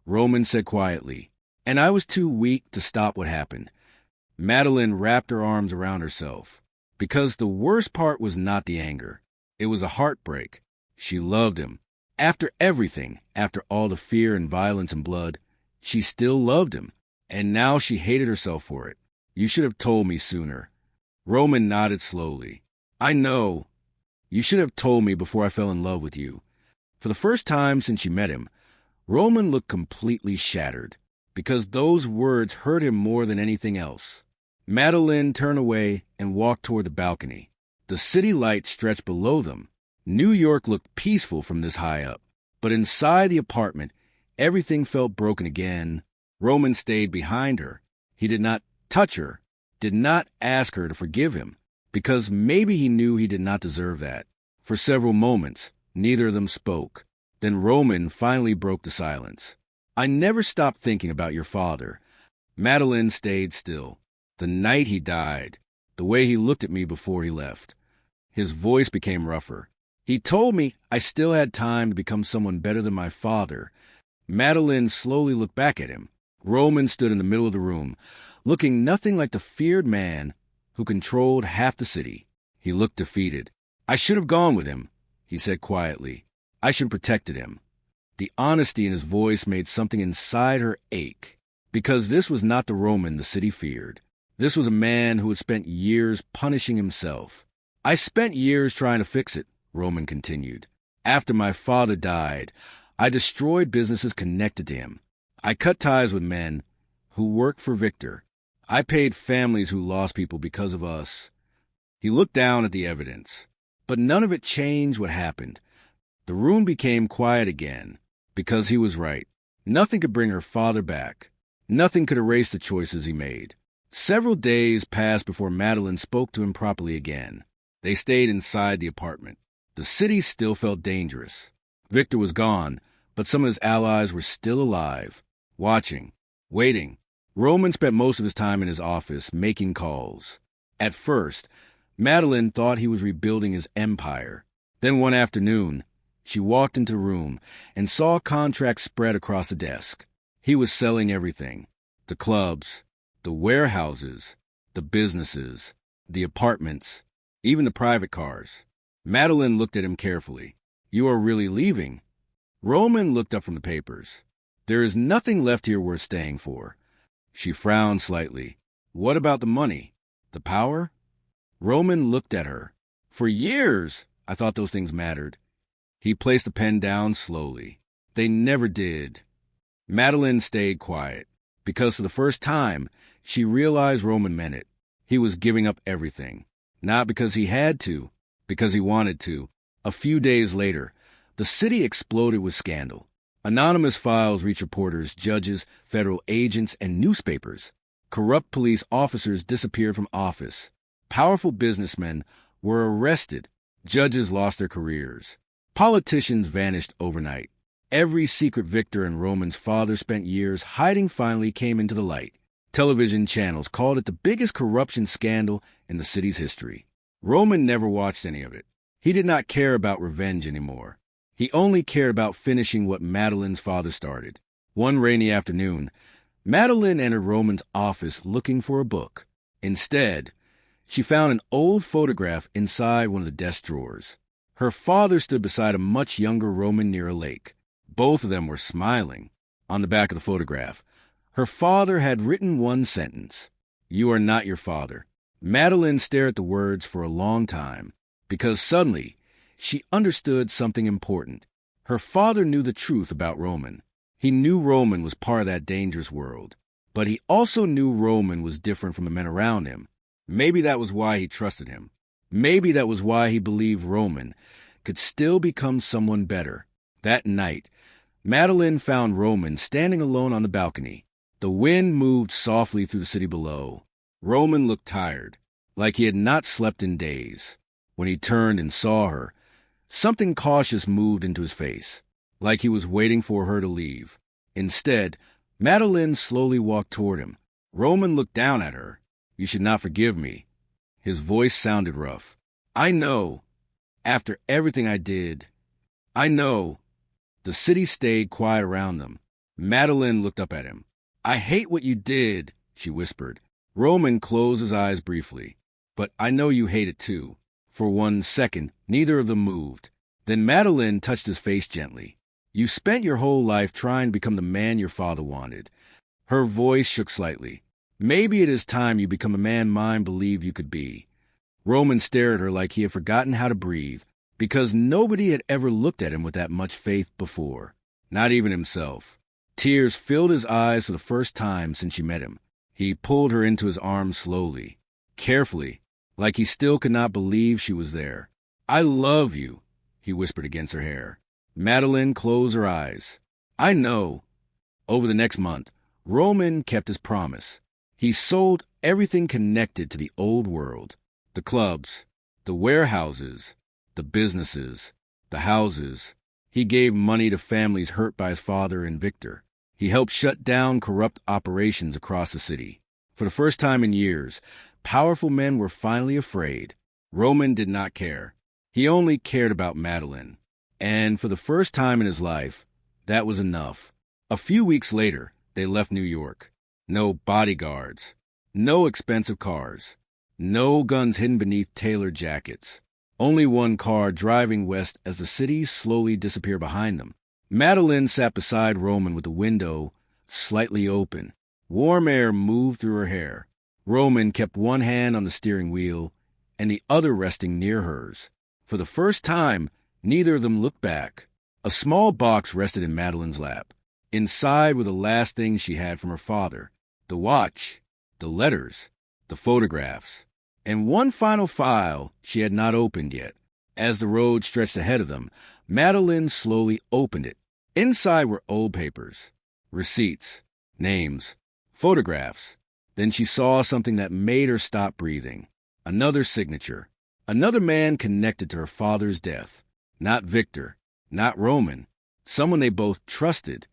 Roman said quietly, and I was too weak to stop what happened. Madeline wrapped her arms around herself, because the worst part was not the anger. It was a heartbreak. She loved him. After everything, after all the fear and violence and blood, she still loved him, and now she hated herself for it. You should have told me sooner. Roman nodded slowly. I know. You should have told me before I fell in love with you. For the first time since she met him, Roman looked completely shattered, because those words hurt him more than anything else. Madeline turned away and walked toward the balcony. The city lights stretched below them. New York looked peaceful from this high up, but inside the apartment, everything felt broken again. Roman stayed behind her. He did not touch her, did not ask her to forgive him, because maybe he knew he did not deserve that. For several moments, neither of them spoke. Then Roman finally broke the silence. I never stopped thinking about your father. Madeline stayed still. The night he died, the way he looked at me before he left. His voice became rougher. He told me I still had time to become someone better than my father. Madeline slowly looked back at him. Roman stood in the middle of the room, looking nothing like the feared man who controlled half the city. He looked defeated. I should have gone with him, he said quietly. I should have protected him. The honesty in his voice made something inside her ache, because this was not the Roman the city feared. This was a man who had spent years punishing himself. I spent years trying to fix it, Roman continued. After my father died, I destroyed businesses connected to him. I cut ties with men who worked for Victor. I paid families who lost people because of us. He looked down at the evidence, but none of it changed what happened. The room became quiet again, because he was right. Nothing could bring her father back. Nothing could erase the choices he made. Several days passed before Madeline spoke to him properly again. They stayed inside the apartment. The city still felt dangerous. Victor was gone, but some of his allies were still alive, watching, waiting. Roman spent most of his time in his office, making calls. At first, Madeline thought he was rebuilding his empire. Then one afternoon, she walked into the room and saw contracts spread across the desk. He was selling everything. The clubs, the warehouses, the businesses, the apartments, even the private cars. Madeline looked at him carefully. You are really leaving? Roman looked up from the papers. There is nothing left here worth staying for. She frowned slightly. What about the money? The power? Roman looked at her. For years, I thought those things mattered. He placed the pen down slowly. They never did. Madeline stayed quiet, because for the first time, she realized Roman meant it. He was giving up everything. Not because he had to, because he wanted to. A few days later, the city exploded with scandal. Anonymous files reached reporters, judges, federal agents, and newspapers. Corrupt police officers disappeared from office. Powerful businessmen were arrested. Judges lost their careers. Politicians vanished overnight. Every secret Victor and Roman's father spent years hiding finally came into the light. Television channels called it the biggest corruption scandal in the city's history. Roman never watched any of it. He did not care about revenge anymore. He only cared about finishing what Madeline's father started. One rainy afternoon, Madeline entered Roman's office looking for a book. Instead, she found an old photograph inside one of the desk drawers. Her father stood beside a much younger Roman near a lake. Both of them were smiling. On the back of the photograph, her father had written one sentence: "You are not your father." Madeline stared at the words for a long time, because suddenly she understood something important. Her father knew the truth about Roman. He knew Roman was part of that dangerous world, but he also knew Roman was different from the men around him. Maybe that was why he trusted him. Maybe that was why he believed Roman could still become someone better. That night, Madeline found Roman standing alone on the balcony. The wind moved softly through the city below. Roman looked tired, like he had not slept in days. When he turned and saw her, something cautious moved into his face, like he was waiting for her to leave. Instead, Madeline slowly walked toward him. Roman looked down at her. You should not forgive me." His voice sounded rough. "I know. After everything I did. I know." The city stayed quiet around them. Madeline looked up at him. "I hate what you did," she whispered. Roman closed his eyes briefly. "But I know you hate it too." For 1 second, neither of them moved. Then Madeline touched his face gently. "You spent your whole life trying to become the man your father wanted." Her voice shook slightly. "Maybe it is time you become a man mine believed you could be." Roman stared at her like he had forgotten how to breathe, because nobody had ever looked at him with that much faith before, not even himself. Tears filled his eyes for the first time since she met him. He pulled her into his arms slowly, carefully, like he still could not believe she was there. "I love you," he whispered against her hair. Madeline closed her eyes. "I know." Over the next month, Roman kept his promise. He sold everything connected to the old world. The clubs, the warehouses, the businesses, the houses. He gave money to families hurt by his father and Victor. He helped shut down corrupt operations across the city. For the first time in years, powerful men were finally afraid. Roman did not care. He only cared about Madeline. And for the first time in his life, that was enough. A few weeks later, they left New York. No bodyguards, no expensive cars, no guns hidden beneath tailored jackets. Only one car driving west as the city slowly disappeared behind them. Madeline sat beside Roman with the window slightly open. Warm air moved through her hair. Roman kept one hand on the steering wheel and the other resting near hers. For the first time, neither of them looked back. A small box rested in Madeline's lap. Inside were the last things she had from her father: the watch, the letters, the photographs, and one final file she had not opened yet. As the road stretched ahead of them, Madeline slowly opened it. Inside were old papers, receipts, names, photographs. Then she saw something that made her stop breathing. Another signature. Another man connected to her father's death. Not Victor, not Roman. Someone they both trusted.